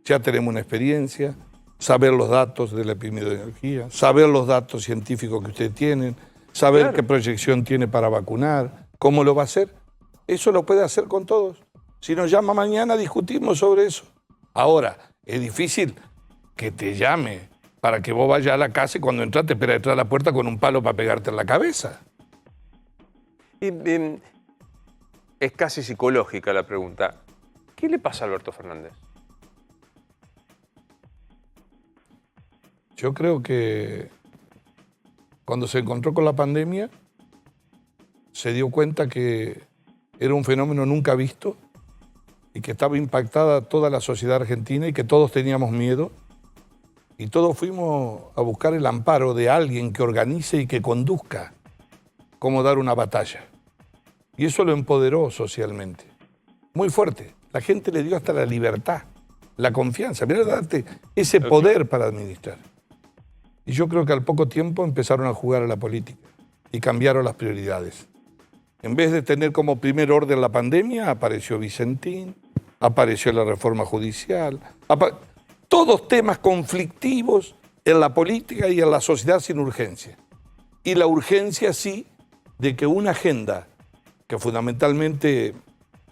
ya tenemos una experiencia, saber los datos de la epidemiología, saber los datos científicos que ustedes tienen, saber qué proyección tiene para vacunar, cómo lo va a hacer. Eso lo puede hacer con todos. Si nos llama mañana, discutimos sobre eso. Ahora, es difícil que te llame para que vos vayas a la casa y cuando entras te espera detrás de la puerta con un palo para pegarte en la cabeza. Es casi psicológica la pregunta. ¿Qué le pasa a Alberto Fernández? Yo creo que cuando se encontró con la pandemia, se dio cuenta que era un fenómeno nunca visto y que estaba impactada toda la sociedad argentina y que todos teníamos miedo y todos fuimos a buscar el amparo de alguien que organice y que conduzca cómo dar una batalla. Y eso lo empoderó socialmente. Muy fuerte. La gente le dio hasta la libertad, la confianza. Mira, darte ese poder para administrar. Y yo creo que al poco tiempo empezaron a jugar a la política y cambiaron las prioridades. En vez de tener como primer orden la pandemia, apareció Vicentín, apareció la reforma judicial, todos temas conflictivos en la política y en la sociedad sin urgencia. Y la urgencia sí de que una agenda que fundamentalmente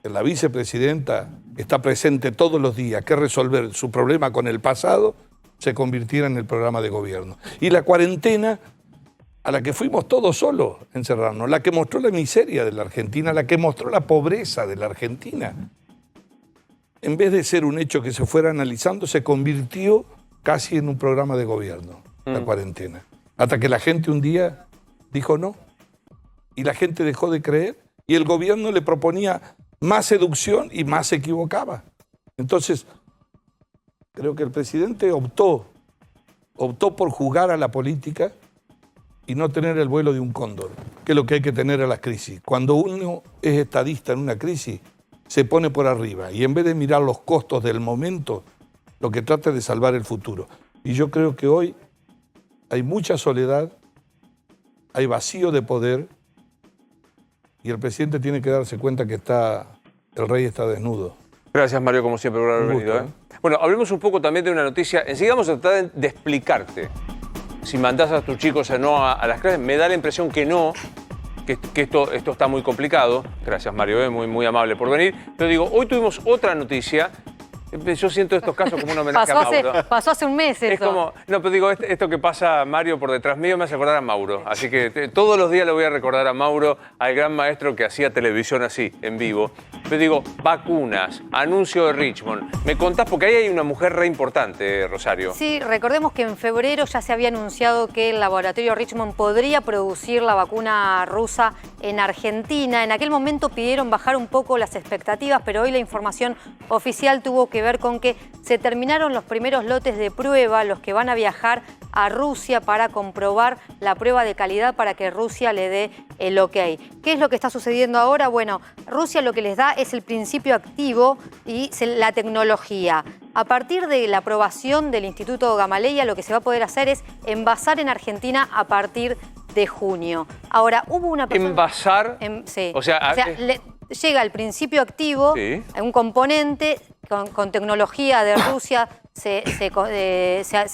la vicepresidenta está presente todos los días, que resolver su problema con el pasado, se convirtiera en el programa de gobierno. Y la cuarentena, a la que fuimos todos solos encerrarnos, la que mostró la miseria de la Argentina, la que mostró la pobreza de la Argentina, en vez de ser un hecho que se fuera analizando, se convirtió casi en un programa de gobierno, la cuarentena. Hasta que la gente un día dijo no. y la gente dejó de creer y el gobierno le proponía más seducción y más se equivocaba. Entonces, creo que el presidente optó por jugar a la política y no tener el vuelo de un cóndor, que es lo que hay que tener a las crisis. Cuando uno es estadista en una crisis, se pone por arriba y en vez de mirar los costos del momento, lo que trata es de salvar el futuro. Y yo creo que hoy hay mucha soledad, hay vacío de poder y el presidente tiene que darse cuenta que el rey está desnudo. Gracias, Mario, como siempre, por haber Un gusto, venido. Bueno, hablemos un poco también de una noticia. Enseguida vamos a tratar de explicarte si mandás a tus chicos o no a las clases. Me da la impresión que no, que esto está muy complicado. Gracias, Mario, muy amable por venir. Pero digo, hoy tuvimos otra noticia. Yo siento estos casos como un homenaje a Mauro. Pasó hace un mes eso. Es como, no, pero digo, esto que pasa Mario por detrás mío me hace acordar a Mauro. Así que todos los días le voy a recordar a Mauro, al gran maestro que hacía televisión así, en vivo. Pero digo, vacunas, anuncio de Richmond. Me contás, porque ahí hay una mujer re importante, Rosario. Sí, recordemos que en febrero ya se había anunciado que el laboratorio Richmond podría producir la vacuna rusa en Argentina. En aquel momento pidieron bajar un poco las expectativas, pero hoy la información oficial tuvo que ver con que se terminaron los primeros lotes de prueba, los que van a viajar a Rusia para comprobar la prueba de calidad para que Rusia le dé el ok. ¿Qué es lo que está sucediendo ahora? Bueno, Rusia lo que les da es el principio activo y la tecnología. A partir de la aprobación del Instituto Gamaleya, lo que se va a poder hacer es envasar en Argentina a partir de junio. Ahora, hubo una persona... ¿Envasar? Sí. O sea llega el principio activo, sí, un componente con tecnología de Rusia, se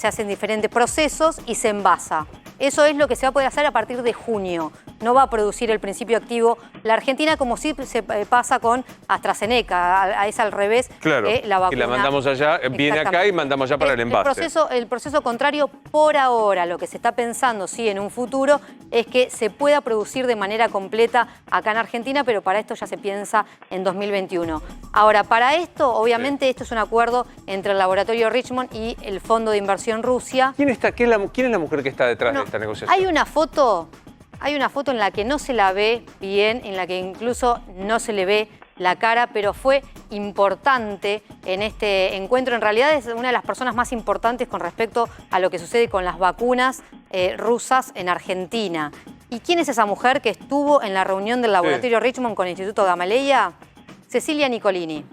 hacen diferentes procesos y se envasa. Eso es lo que se va a poder hacer a partir de junio. No va a producir el principio activo la Argentina, como sí se pasa con AstraZeneca. Es al revés. Claro, la vacuna. y la mandamos allá, viene acá y mandamos allá para el envase. El proceso contrario, por ahora, lo que se está pensando, sí, en un futuro, es que se pueda producir de manera completa acá en Argentina, pero para esto ya se piensa en 2021. Ahora, para esto, obviamente, esto es un acuerdo entre el laboratorio Richmond y el Fondo de Inversión Rusia. ¿Quién es la mujer que está detrás de esta negociación? Hay una foto en la que no se la ve bien, en la que incluso no se le ve la cara, pero fue importante en este encuentro. En realidad es una de las personas más importantes con respecto a lo que sucede con las vacunas rusas en Argentina. ¿Y quién es esa mujer que estuvo en la reunión del laboratorio Richmond con el Instituto Gamaleya? Cecilia Nicolini.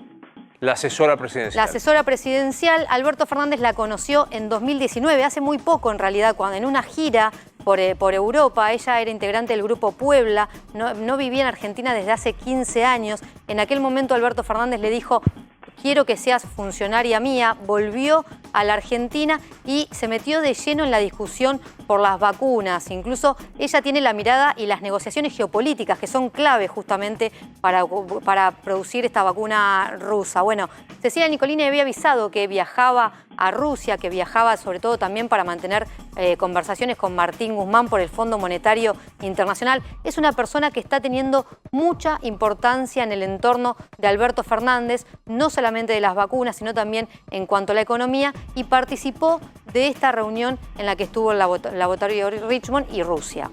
La asesora presidencial. La asesora presidencial. Alberto Fernández la conoció en 2019, hace muy poco en realidad, cuando en una gira por Europa. Ella era integrante del Grupo Puebla, no vivía en Argentina desde hace 15 años. En aquel momento Alberto Fernández le dijo: quiero que seas funcionaria mía. Volvió a la Argentina y se metió de lleno en la discusión por las vacunas. Incluso ella tiene la mirada y las negociaciones geopolíticas que son clave justamente para producir esta vacuna rusa. Bueno, Cecilia Nicolini había avisado que viajaba a Rusia, que viajaba sobre todo también para mantener conversaciones con Martín Guzmán por el Fondo Monetario Internacional. Es una persona que está teniendo mucha importancia en el entorno de Alberto Fernández, no solamente de las vacunas, sino también en cuanto a la economía, y participó de esta reunión en la que estuvo el laboratorio Richmond y Rusia.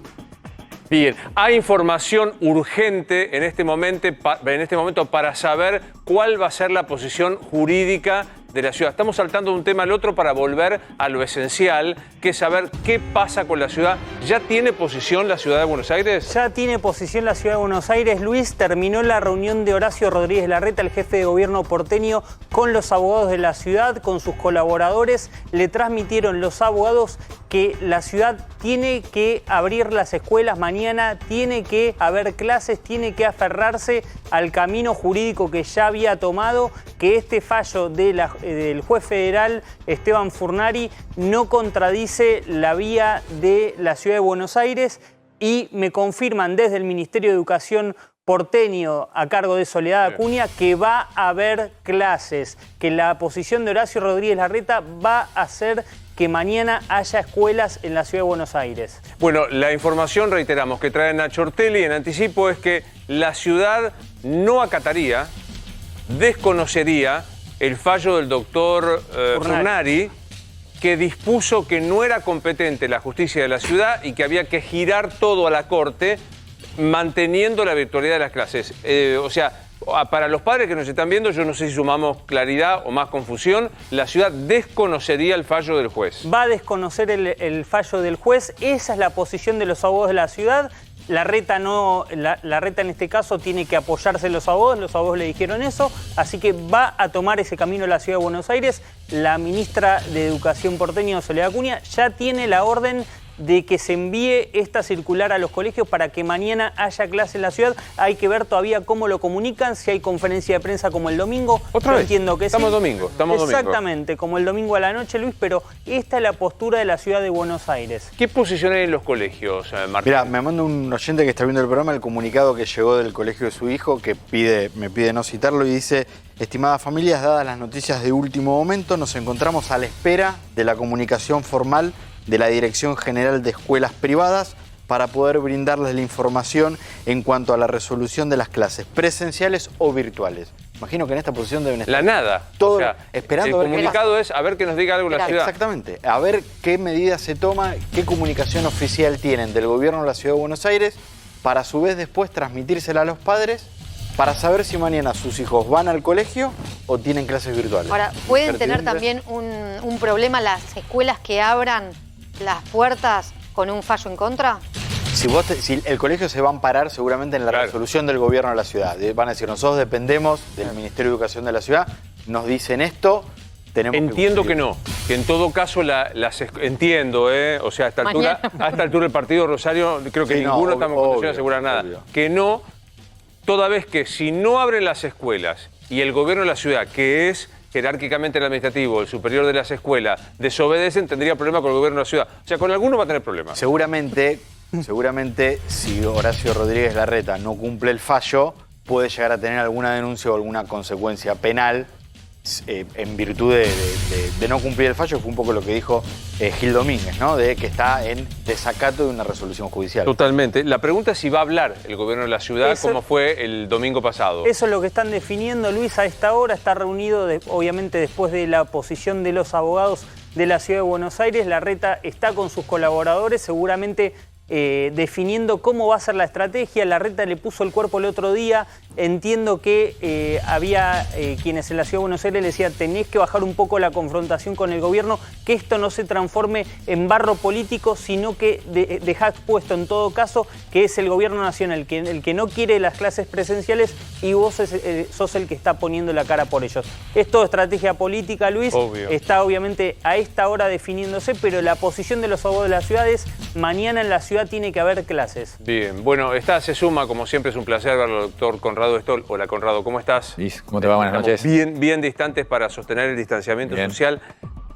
Bien, hay información urgente en este momento para saber cuál va a ser la posición jurídica de la ciudad. Estamos saltando de un tema al otro para volver a lo esencial, que es saber qué pasa con la ciudad. ¿Ya tiene posición la ciudad de Buenos Aires? Ya tiene posición la ciudad de Buenos Aires. Luis, terminó la reunión de Horacio Rodríguez Larreta, el jefe de gobierno porteño, con los abogados de la ciudad, con sus colaboradores. Le transmitieron los abogados que la ciudad tiene que abrir las escuelas mañana, tiene que haber clases, tiene que aferrarse al camino jurídico que ya había tomado, que este fallo del juez federal Esteban Furnari no contradice la vía de la ciudad de Buenos Aires, y me confirman desde el Ministerio de Educación porteño, a cargo de Soledad Acuña, que va a haber clases, que la posición de Horacio Rodríguez Larreta va a hacer que mañana haya escuelas en la ciudad de Buenos Aires. Bueno, la información, reiteramos, que trae Nacho Ortelli en anticipo es que la ciudad no acataría, desconocería el fallo del doctor Furnari, que dispuso que no era competente la justicia de la ciudad y que había que girar todo a la Corte manteniendo la virtualidad de las clases. O sea, para los padres que nos están viendo, yo no sé si sumamos claridad o más confusión, la ciudad desconocería el fallo del juez. Va a desconocer el fallo del juez, esa es la posición de los abogados de la ciudad. La reta en este caso tiene que apoyarse en los abogados le dijeron eso, así que va a tomar ese camino la ciudad de Buenos Aires. La ministra de Educación porteña, Soledad Cunha, ya tiene la orden de que se envíe esta circular a los colegios para que mañana haya clase en la ciudad. Hay que ver todavía cómo lo comunican, si hay conferencia de prensa como el domingo. ¿Otra vez? Entiendo que estamos sí. Domingo. Exactamente, como el domingo a la noche, Luis, pero esta es la postura de la ciudad de Buenos Aires. ¿Qué posición hay en los colegios, Martín? Mira, me manda un oyente que está viendo el programa el comunicado que llegó del colegio de su hijo, que me pide no citarlo, y dice: estimadas familias, dadas las noticias de último momento, nos encontramos a la espera de la comunicación formal de la Dirección General de Escuelas Privadas para poder brindarles la información en cuanto a la resolución de las clases presenciales o virtuales. Imagino que en esta posición deben estar... La nada. Todo, o sea, esperando el comunicado es a ver que nos diga algo la ciudad. Exactamente. A ver qué medidas se toma, qué comunicación oficial tienen del gobierno de la Ciudad de Buenos Aires para a su vez después transmitírsela a los padres para saber si mañana sus hijos van al colegio o tienen clases virtuales. Ahora, ¿pueden tener también un problema las escuelas que abran las puertas con un fallo en contra? Si el colegio se va a amparar seguramente en la resolución del gobierno de la ciudad. Van a decir, nosotros dependemos del Ministerio de Educación de la ciudad, nos dicen esto, tenemos Entiendo que que no, que en todo caso entiendo, o sea, a esta altura el partido Rosario, creo que ninguno estamos en condiciones de asegurar nada. Obvio. Que no, toda vez que si no abren las escuelas y el gobierno de la ciudad, que es jerárquicamente el administrativo, el superior de las escuelas, desobedecen, tendría problema con el gobierno de la ciudad. O sea, con alguno va a tener problemas. Seguramente, si Horacio Rodríguez Larreta no cumple el fallo, puede llegar a tener alguna denuncia o alguna consecuencia penal en virtud de no cumplir el fallo. Fue un poco lo que dijo Gil Domínguez, ¿no? De que está en desacato de una resolución judicial. Totalmente. La pregunta es si va a hablar el gobierno de la ciudad como fue el domingo pasado. Eso es lo que están definiendo, Luis, a esta hora. Está reunido, obviamente, después de la posición de los abogados de la Ciudad de Buenos Aires. Larreta está con sus colaboradores, seguramente definiendo cómo va a ser la estrategia. Larreta le puso el cuerpo el otro día. Entiendo que había quienes en la Ciudad de Buenos Aires le decían: tenés que bajar un poco la confrontación con el gobierno, que esto no se transforme en barro político, sino que dejá expuesto en todo caso que es el gobierno nacional el que no quiere las clases presenciales y vos sos el que está poniendo la cara por ellos. Es todo estrategia política, Luis. Obvio. Está obviamente a esta hora definiéndose, pero la posición de los abogados de la ciudad es: mañana en la ciudad tiene que haber clases. Bien, bueno, se suma, como siempre es un placer verlo, doctor Conrado Stoll. Hola, Conrado, ¿cómo estás? Liz, ¿cómo te va? Buenas noches. Bien distantes para sostener el distanciamiento social.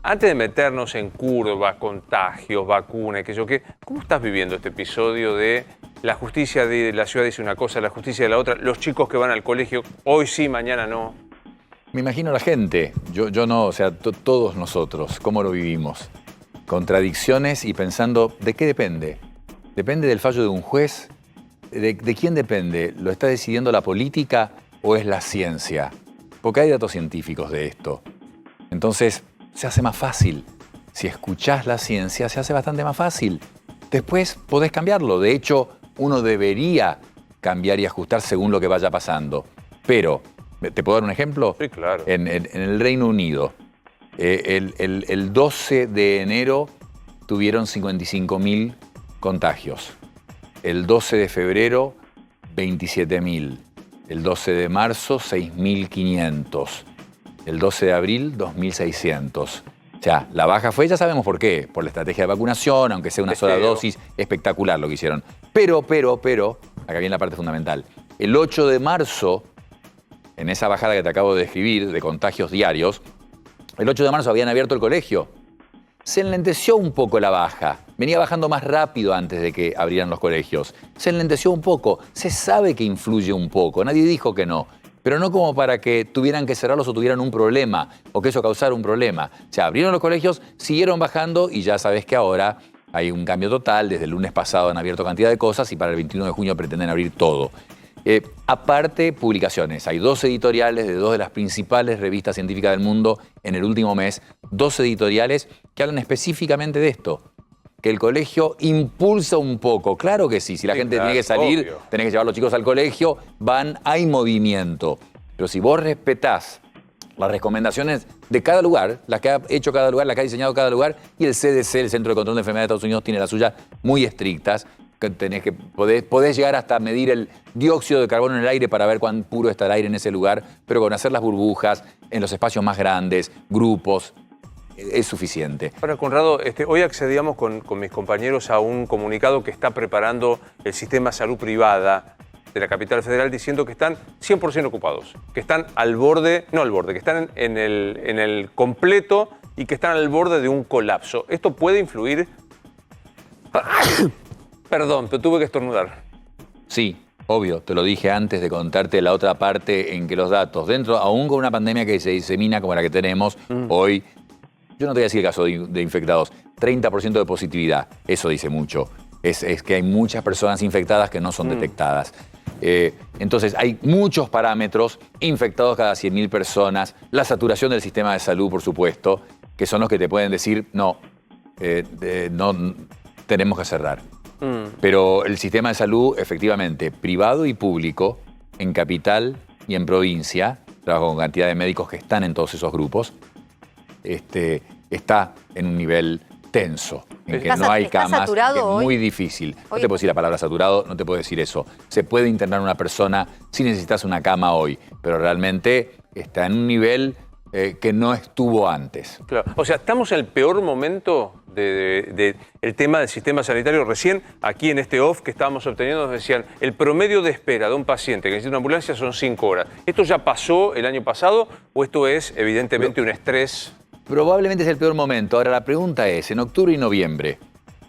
Antes de meternos en curvas, contagios, vacunas, ¿cómo estás viviendo este episodio de la justicia de la ciudad dice una cosa, la justicia de la otra, los chicos que van al colegio, hoy sí, mañana no? Me imagino la gente, yo no, o sea, todos nosotros, ¿cómo lo vivimos? Contradicciones y pensando, ¿de qué depende? ¿Depende del fallo de un juez? ¿De quién depende? ¿Lo está decidiendo la política o es la ciencia? Porque hay datos científicos de esto. Entonces, se hace más fácil. Si escuchás la ciencia, se hace bastante más fácil. Después podés cambiarlo. De hecho, uno debería cambiar y ajustar según lo que vaya pasando. Pero, ¿te puedo dar un ejemplo? Sí, claro. En el Reino Unido, el 12 de enero tuvieron 55.000 contagios. El 12 de febrero, 27.000. El 12 de marzo, 6.500. El 12 de abril, 2.600. O sea, la baja fue, ya sabemos por qué, por la estrategia de vacunación, aunque sea una sola dosis, espectacular lo que hicieron. Pero, acá viene la parte fundamental. El 8 de marzo, en esa bajada que te acabo de describir, de contagios diarios, el 8 de marzo habían abierto el colegio. Se enlenteció un poco la baja. Venía bajando más rápido antes de que abrieran los colegios. Se enlenteció un poco. Se sabe que influye un poco. Nadie dijo que no. Pero no como para que tuvieran que cerrarlos o tuvieran un problema, o que eso causara un problema. O sea, abrieron los colegios, siguieron bajando y ya sabes que ahora hay un cambio total. Desde el lunes pasado han abierto cantidad de cosas y para el 21 de junio pretenden abrir todo. Aparte, publicaciones. Hay 2 editoriales de 2 de las principales revistas científicas del mundo en el último mes. 2 editoriales que hablan específicamente de esto. que el colegio impulsa un poco. Claro que sí, si la gente claro, tiene que salir, obvio. tenés que llevar a los chicos al colegio, hay movimiento. Pero si vos respetás las recomendaciones de cada lugar, las que ha hecho cada lugar, las que ha diseñado cada lugar, y el CDC, el Centro de Control de Enfermedades de Estados Unidos, tiene las suyas muy estrictas, que podés llegar hasta medir el dióxido de carbono en el aire para ver cuán puro está el aire en ese lugar, pero con hacer las burbujas en los espacios más grandes, grupos, es suficiente. Ahora, Conrado, hoy accedíamos con mis compañeros a un comunicado que está preparando el sistema de salud privada de la capital federal diciendo que están 100% ocupados, que están al borde, no al borde, que están en el completo y que están al borde de un colapso. ¿Esto puede influir? Perdón, pero tuve que estornudar. Sí, obvio, te lo dije antes de contarte la otra parte en que los datos, aún con una pandemia que se disemina como la que tenemos hoy, yo no te voy a decir el caso de infectados, 30% de positividad, eso dice mucho. Es que hay muchas personas infectadas que no son detectadas. Entonces hay muchos parámetros, infectados cada 100.000 personas, la saturación del sistema de salud, por supuesto, que son los que te pueden decir, no, tenemos que cerrar. Pero el sistema de salud, efectivamente, privado y público, en capital y en provincia, trabajo con cantidad de médicos que están en todos esos grupos, está en un nivel tenso, en que no hay camas, que es muy difícil. No te puedo decir la palabra saturado, no te puedo decir eso. Se puede internar una persona si necesitas una cama hoy, pero realmente está en un nivel que no estuvo antes. Claro. O sea, estamos en el peor momento del tema del sistema sanitario. Recién, aquí en este off que estábamos obteniendo, nos decían, el promedio de espera de un paciente que necesita una ambulancia son 5 horas. ¿Esto ya pasó el año pasado o esto es evidentemente un estrés? Probablemente es el peor momento. Ahora, la pregunta es, en octubre y noviembre,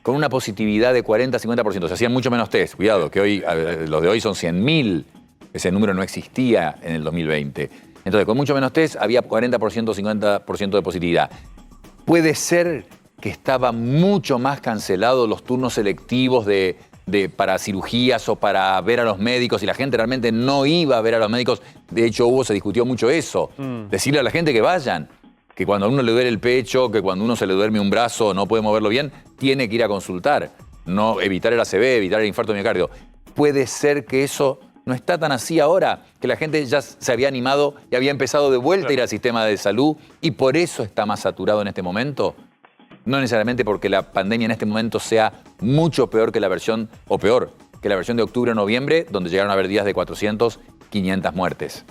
con una positividad de 40-50%, se hacían mucho menos test. Cuidado, que hoy los de hoy son 100.000. Ese número no existía en el 2020. Entonces, con mucho menos test, había 40%, 50% de positividad. Puede ser que estaban mucho más cancelados los turnos selectivos para cirugías o para ver a los médicos, y la gente realmente no iba a ver a los médicos. De hecho, se discutió mucho eso. Decirle a la gente que vayan, que cuando a uno le duele el pecho, que cuando a uno se le duerme un brazo, no puede moverlo bien, tiene que ir a consultar. No evitar el ACV, evitar el infarto de miocardio. Puede ser que eso no está tan así ahora, que la gente ya se había animado y había empezado de vuelta a ir al sistema de salud y por eso está más saturado en este momento. No necesariamente porque la pandemia en este momento sea mucho peor que la versión, o peor, que la versión de octubre o noviembre, donde llegaron a haber días de 400, 500 muertes.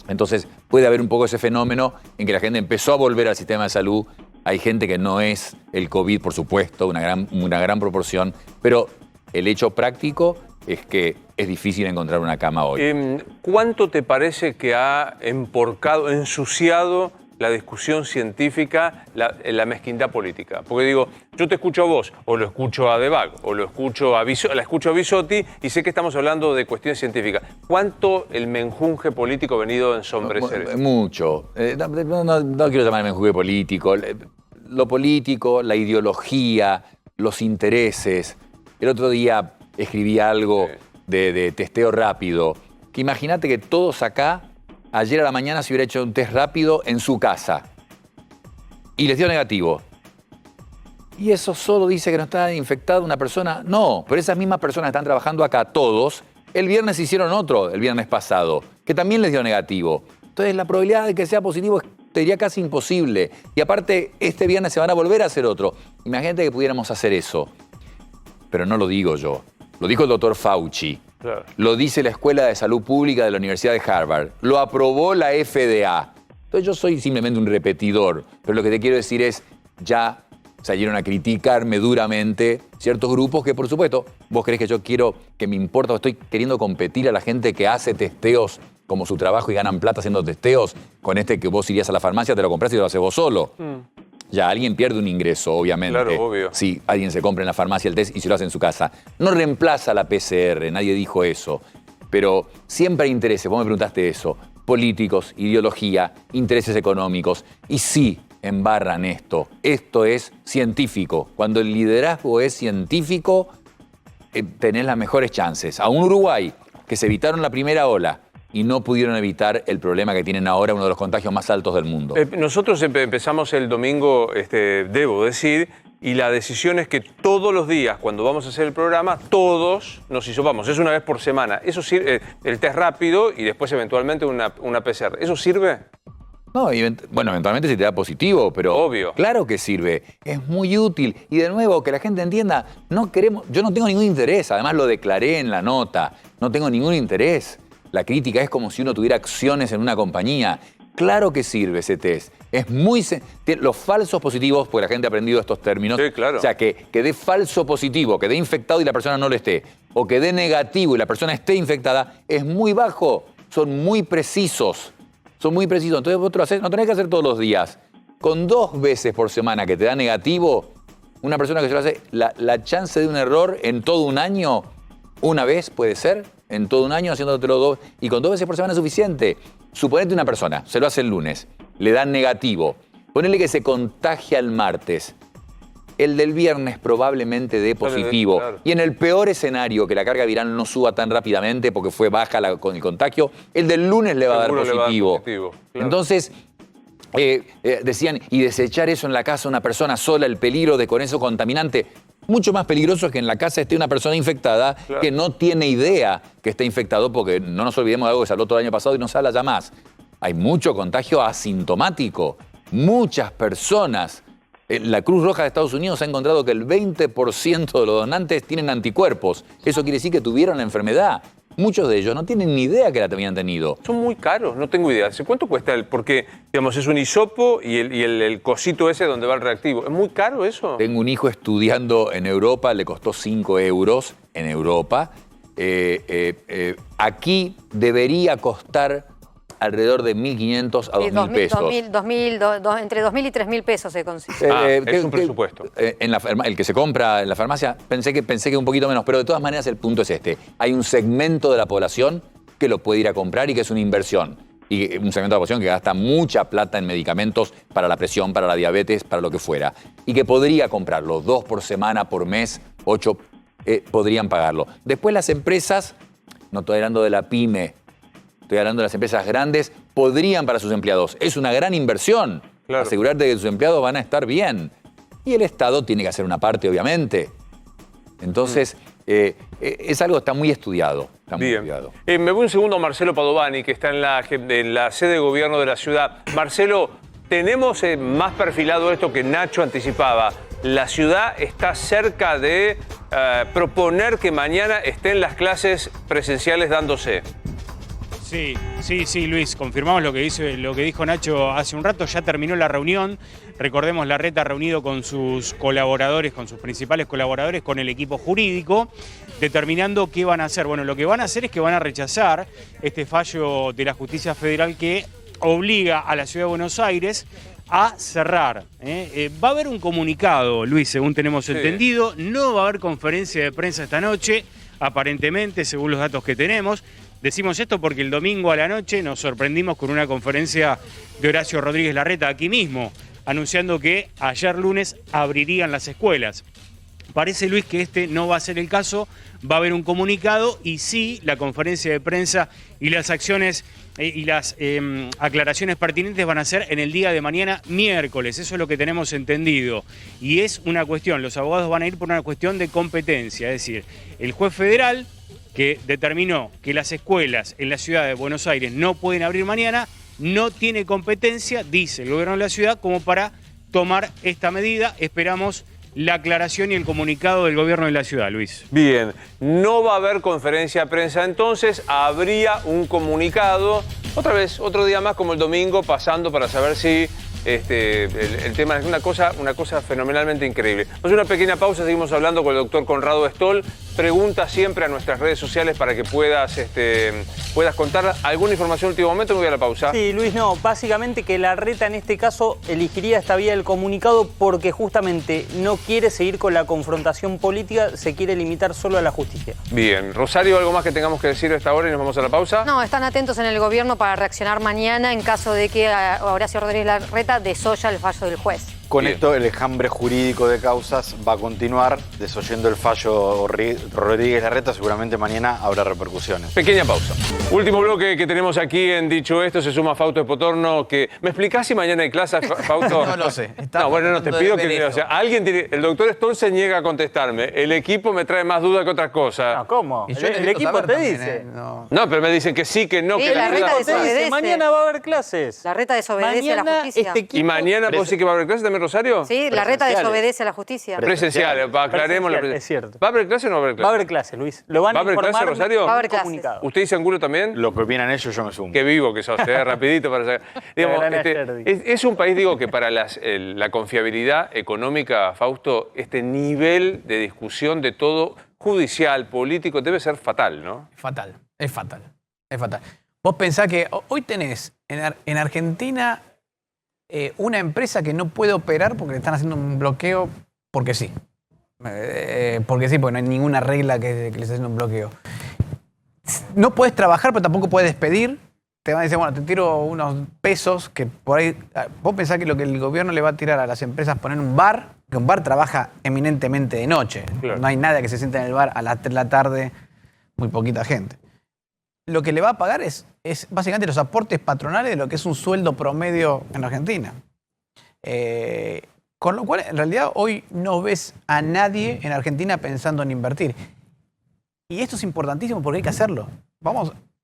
Entonces puede haber un poco ese fenómeno en que la gente empezó a volver al sistema de salud. Hay gente que no es el COVID, por supuesto, una gran proporción, pero el hecho práctico es que es difícil encontrar una cama hoy. ¿Cuánto te parece que ha ensuciado la discusión científica, la mezquindad política? Porque digo, yo te escucho a vos, o lo escucho a Debag, o la escucho a Bisotti, y sé que estamos hablando de cuestiones científicas. ¿Cuánto el menjunje político ha venido a ensombrecer? Mucho. No quiero llamar menjunje político. Lo político, la ideología, los intereses. El otro día escribí algo de testeo rápido, que imagínate que todos acá ayer a la mañana se hubiera hecho un test rápido en su casa y les dio negativo. ¿Y eso solo dice que no está infectada una persona? No, pero esas mismas personas están trabajando acá todos. El viernes hicieron otro, el viernes pasado, que también les dio negativo. Entonces la probabilidad de que sea positivo te diría casi imposible. Y aparte, este viernes se van a volver a hacer otro. Imagínate que pudiéramos hacer eso. Pero no lo digo yo. Lo dijo el doctor Fauci. Claro. Lo dice la Escuela de Salud Pública de la Universidad de Harvard. Lo aprobó la FDA. Entonces yo soy simplemente un repetidor. Pero lo que te quiero decir es, ya salieron a criticarme duramente ciertos grupos que, por supuesto, vos creés que yo quiero, que me importa, o estoy queriendo competir a la gente que hace testeos como su trabajo y ganan plata haciendo testeos, con que vos irías a la farmacia, te lo compras y lo haces vos solo. Ya, alguien pierde un ingreso, obviamente. Claro, obvio. Si alguien se compra en la farmacia el test y se lo hace en su casa. No reemplaza la PCR, nadie dijo eso. Pero siempre hay intereses, vos me preguntaste eso. Políticos, ideología, intereses económicos. Y sí, embarran esto. Esto es científico. Cuando el liderazgo es científico, tenés las mejores chances. A un Uruguay que se evitaron la primera ola y no pudieron evitar el problema que tienen ahora, uno de los contagios más altos del mundo. Nosotros empezamos el domingo, debo decir, y la decisión es que todos los días, cuando vamos a hacer el programa, todos nos hisopamos. Es una vez por semana. Eso sirve, el test rápido y después eventualmente una PCR. ¿Eso sirve? No, bueno, eventualmente si te da positivo, pero obvio. Claro que sirve, es muy útil. Y de nuevo, que la gente entienda, yo no tengo ningún interés, además lo declaré en la nota, no tengo ningún interés. La crítica es como si uno tuviera acciones en una compañía. Claro que sirve ese test. Es muy... Los falsos positivos, porque la gente ha aprendido estos términos. Sí, claro. O sea, que dé falso positivo, que dé infectado y la persona no lo esté, o que dé negativo y la persona esté infectada, es muy bajo. Son muy precisos. Son muy precisos. Entonces vos lo haces, no tenés que hacer todos los días. Con 2 veces por semana que te da negativo, una persona que se lo hace, la chance de un error en todo un año, una vez puede ser, en todo un año haciéndotelo 2, y con 2 veces por semana es suficiente. Suponete una persona, se lo hace el lunes, le dan negativo. Ponele que se contagia el martes. El del viernes probablemente dé positivo. Claro. Y en el peor escenario, que la carga viral no suba tan rápidamente porque fue baja con el contagio, el del lunes le va a dar positivo. Claro. Entonces, decían, y desechar eso en la casa una persona sola, el peligro de con eso contaminante, mucho más peligroso es que en la casa esté una persona infectada que no tiene idea que está infectado, porque no nos olvidemos de algo que se habló todo el año pasado y no se habla ya más. Hay mucho contagio asintomático. Muchas personas. La Cruz Roja de Estados Unidos ha encontrado que el 20% de los donantes tienen anticuerpos. Eso quiere decir que tuvieron la enfermedad. Muchos de ellos no tienen ni idea que la habían tenido. Son muy caros, no tengo idea. ¿Cuánto cuesta porque, digamos, es un hisopo y el cosito ese donde va el reactivo? ¿Es muy caro eso? Tengo un hijo estudiando en Europa, le costó 5 euros en Europa. Aquí debería costar alrededor de 1.500 a 2.000 pesos. Entre 2.000 y 3.000 pesos se consigue. Es un presupuesto. El que se compra en la farmacia, pensé que un poquito menos, pero de todas maneras el punto es este. Hay un segmento de la población que lo puede ir a comprar y que es una inversión. Y un segmento de la población que gasta mucha plata en medicamentos para la presión, para la diabetes, para lo que fuera. Y que podría comprarlo 2 por semana, por mes, 8, podrían pagarlo. Después las empresas, no estoy hablando de la pyme, estoy hablando de las empresas grandes, podrían para sus empleados. Es una gran inversión. Claro. Asegurarte que sus empleados van a estar bien. Y el Estado tiene que hacer una parte, obviamente. Entonces, es algo que está muy estudiado. Está muy estudiado. Me voy un segundo a Marcelo Padovani, que está en la sede de gobierno de la ciudad. Marcelo, tenemos más perfilado esto que Nacho anticipaba. La ciudad está cerca de proponer que mañana estén las clases presenciales dándose. Sí, Luis, confirmamos lo que dijo Nacho hace un rato. Ya terminó la reunión. Recordemos, Larreta ha reunido con sus colaboradores, con sus principales colaboradores, con el equipo jurídico, determinando qué van a hacer. Bueno, lo que van a hacer es que van a rechazar este fallo de la Justicia Federal que obliga a la Ciudad de Buenos Aires a cerrar. Va a haber un comunicado, Luis, según tenemos entendido. No va a haber conferencia de prensa esta noche, aparentemente, según los datos que tenemos. Decimos esto porque el domingo a la noche nos sorprendimos con una conferencia de Horacio Rodríguez Larreta aquí mismo, anunciando que ayer lunes abrirían las escuelas. Parece, Luis, que este no va a ser el caso, va a haber un comunicado y sí, la conferencia de prensa y las acciones y las aclaraciones pertinentes van a ser en el día de mañana, miércoles. Eso es lo que tenemos entendido. Y es una cuestión, los abogados van a ir por una cuestión de competencia, es decir, el juez federal que determinó que las escuelas en la ciudad de Buenos Aires no pueden abrir mañana, no tiene competencia, dice el gobierno de la ciudad, como para tomar esta medida. Esperamos la aclaración y el comunicado del gobierno de la ciudad, Luis. Bien, no va a haber conferencia de prensa entonces, habría un comunicado, otra vez, otro día más como el domingo, pasando para saber si el tema es una cosa fenomenalmente increíble. Vamos a hacer una pequeña pausa, seguimos hablando con el doctor Conrado Stoll. Pregunta siempre a nuestras redes sociales para que puedas contar alguna información en último momento. Me voy a la pausa. Sí, Luis, no, básicamente que Larreta en este caso elegiría esta vía del comunicado porque justamente no quiere seguir con la confrontación política, se quiere limitar solo a la justicia. Bien, Rosario, ¿algo más que tengamos que decir a esta hora y nos vamos a la pausa? No, están atentos en el gobierno para reaccionar mañana en caso de que Horacio Rodríguez Larreta desoya el fallo del juez. Con esto el enjambre jurídico de causas va a continuar, desoyendo el fallo Rodríguez Larreta, seguramente mañana habrá repercusiones. Pequeña pausa. Último bloque que tenemos aquí en Dicho Esto, se suma Fausto Espotorno, que... ¿Me explicás si mañana hay clase, Fausto? No lo sé. No, bueno, no, te pido que... O sea, alguien tiene... El doctor Stone se niega a contestarme. El equipo me trae más dudas que otras cosas. No, ¿cómo? Y yo El equipo te también, dice. No. No, pero me dicen que sí, que no, Sí, que la reta desobedece. Mañana va a haber clases. La reta desobedece a la Mañana justicia. este equipo- ¿Y mañana vos sí que va a haber clase también, Rosario? Sí, la reta desobedece a la justicia. Presencial, aclaremos. Presencial, es cierto. ¿Va a haber clase o no va a haber clase? Va a haber clases, Luis. Lo van ¿Va a a haber informar clase, Rosario? en Va a haber un clases. comunicado. ¿Usted dice Angulo también? Lo que opinan ellos, yo me sumo. Qué vivo que sos, rapidito para sacar. Digamos, gran ayer, es un país, digo, que para la confiabilidad económica, Fausto, este nivel de discusión de todo, judicial, político, debe ser fatal, ¿no? Fatal, es fatal, es fatal. Vos pensás que hoy tenés en Argentina una empresa que no puede operar porque le están haciendo un bloqueo porque sí. Porque sí, porque no hay ninguna regla que le esté haciendo un bloqueo. No puedes trabajar, pero tampoco puedes despedir. Te van a decir, bueno, te tiro unos pesos que por ahí... Vos pensás que lo que el gobierno le va a tirar a las empresas poner un bar, que un bar trabaja eminentemente de noche. Claro. No hay nadie que se sienta en el bar a las 3 de la tarde, muy poquita gente. Lo que le va a pagar es básicamente los aportes patronales de lo que es un sueldo promedio en Argentina. Con lo cual, en realidad, hoy no ves a nadie en Argentina pensando en invertir. Y esto es importantísimo porque hay que hacerlo.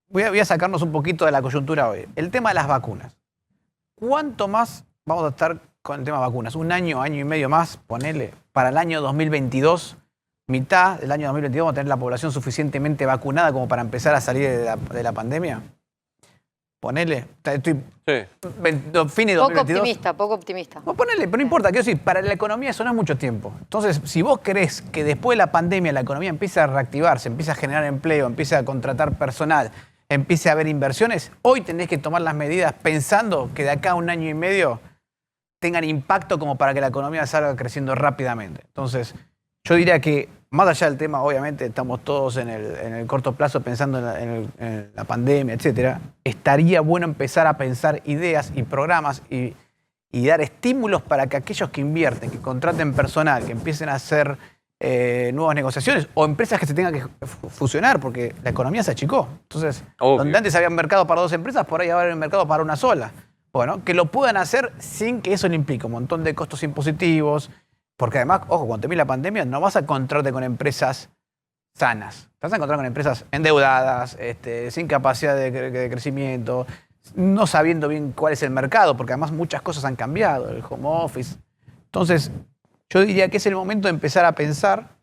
Voy a sacarnos un poquito de la coyuntura hoy. El tema de las vacunas. ¿Cuánto más vamos a estar con el tema de vacunas? Un año, año y medio más, ponele, para el año 2022, mitad del año 2022, vamos a tener la población suficientemente vacunada como para empezar a salir de la pandemia. Ponele, estoy Sí. fines de Poco 2022. optimista, poco optimista. Vos ponele, pero no importa, quiero decir, para la economía eso no es mucho tiempo. Entonces, si vos querés que después de la pandemia la economía empiece a reactivarse, empiece a generar empleo, empiece a contratar personal, empiece a haber inversiones, hoy tenés que tomar las medidas pensando que de acá a un año y medio tengan impacto como para que la economía salga creciendo rápidamente. Entonces, yo diría que, más allá del tema, obviamente, estamos todos en el corto plazo pensando en la pandemia, etcétera. Estaría bueno empezar a pensar ideas y programas y dar estímulos para que aquellos que invierten, que contraten personal, que empiecen a hacer nuevas negociaciones o empresas que se tengan que fusionar, porque la economía se achicó. Entonces, Obvio. donde antes había mercado para 2 empresas, por ahí ahora hay mercado para una sola. Bueno, que lo puedan hacer sin que eso le implique un montón de costos impositivos. Porque además, ojo, cuando termine la pandemia no vas a encontrarte con empresas sanas. Te vas a encontrar con empresas endeudadas, sin capacidad de crecimiento, no sabiendo bien cuál es el mercado, porque además muchas cosas han cambiado, el home office. Entonces, yo diría que es el momento de empezar a pensar,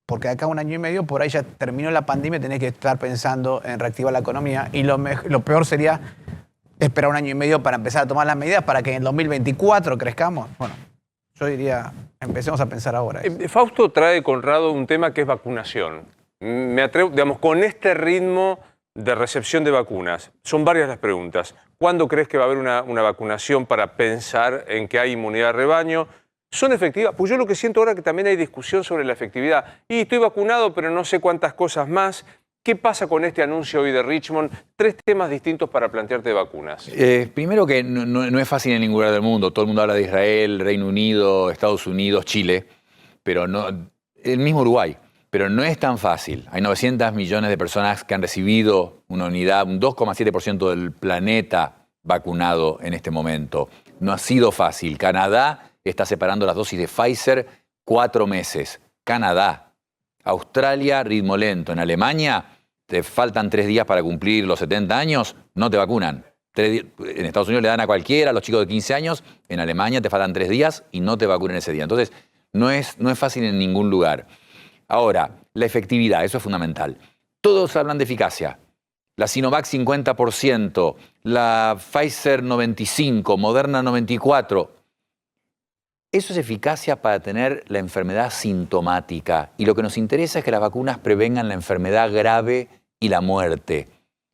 porque de acá a un año y medio, por ahí ya terminó la pandemia, tenés que estar pensando en reactivar la economía. Y lo peor sería esperar un año y medio para empezar a tomar las medidas para que en el 2024 crezcamos. Bueno, yo diría, empecemos a pensar ahora. Fausto trae, Conrado, un tema que es vacunación. Me atrevo, digamos, con este ritmo de recepción de vacunas, son varias las preguntas. ¿Cuándo crees que va a haber una vacunación para pensar en que hay inmunidad de rebaño? ¿Son efectivas? Pues yo lo que siento ahora es que también hay discusión sobre la efectividad. Y estoy vacunado, pero no sé cuántas cosas más. ¿Qué pasa con este anuncio hoy de Richmond? 3 temas distintos para plantearte de vacunas. Primero que no es fácil en ningún lugar del mundo. Todo el mundo habla de Israel, Reino Unido, Estados Unidos, Chile, pero no, el mismo Uruguay. Pero no es tan fácil. Hay 900 millones de personas que han recibido una unidad, un 2,7% del planeta vacunado en este momento. No ha sido fácil. Canadá está separando las dosis de Pfizer 4 meses. Canadá. Australia, ritmo lento. En Alemania, te faltan 3 días para cumplir los 70 años, no te vacunan. En Estados Unidos le dan a cualquiera, a los chicos de 15 años. En Alemania te faltan 3 días y no te vacunan ese día. Entonces, no es fácil en ningún lugar. Ahora, la efectividad, eso es fundamental. Todos hablan de eficacia. La Sinovac 50%, la Pfizer 95%, Moderna 94%. Eso es eficacia para tener la enfermedad sintomática. Y lo que nos interesa es que las vacunas prevengan la enfermedad grave y la muerte.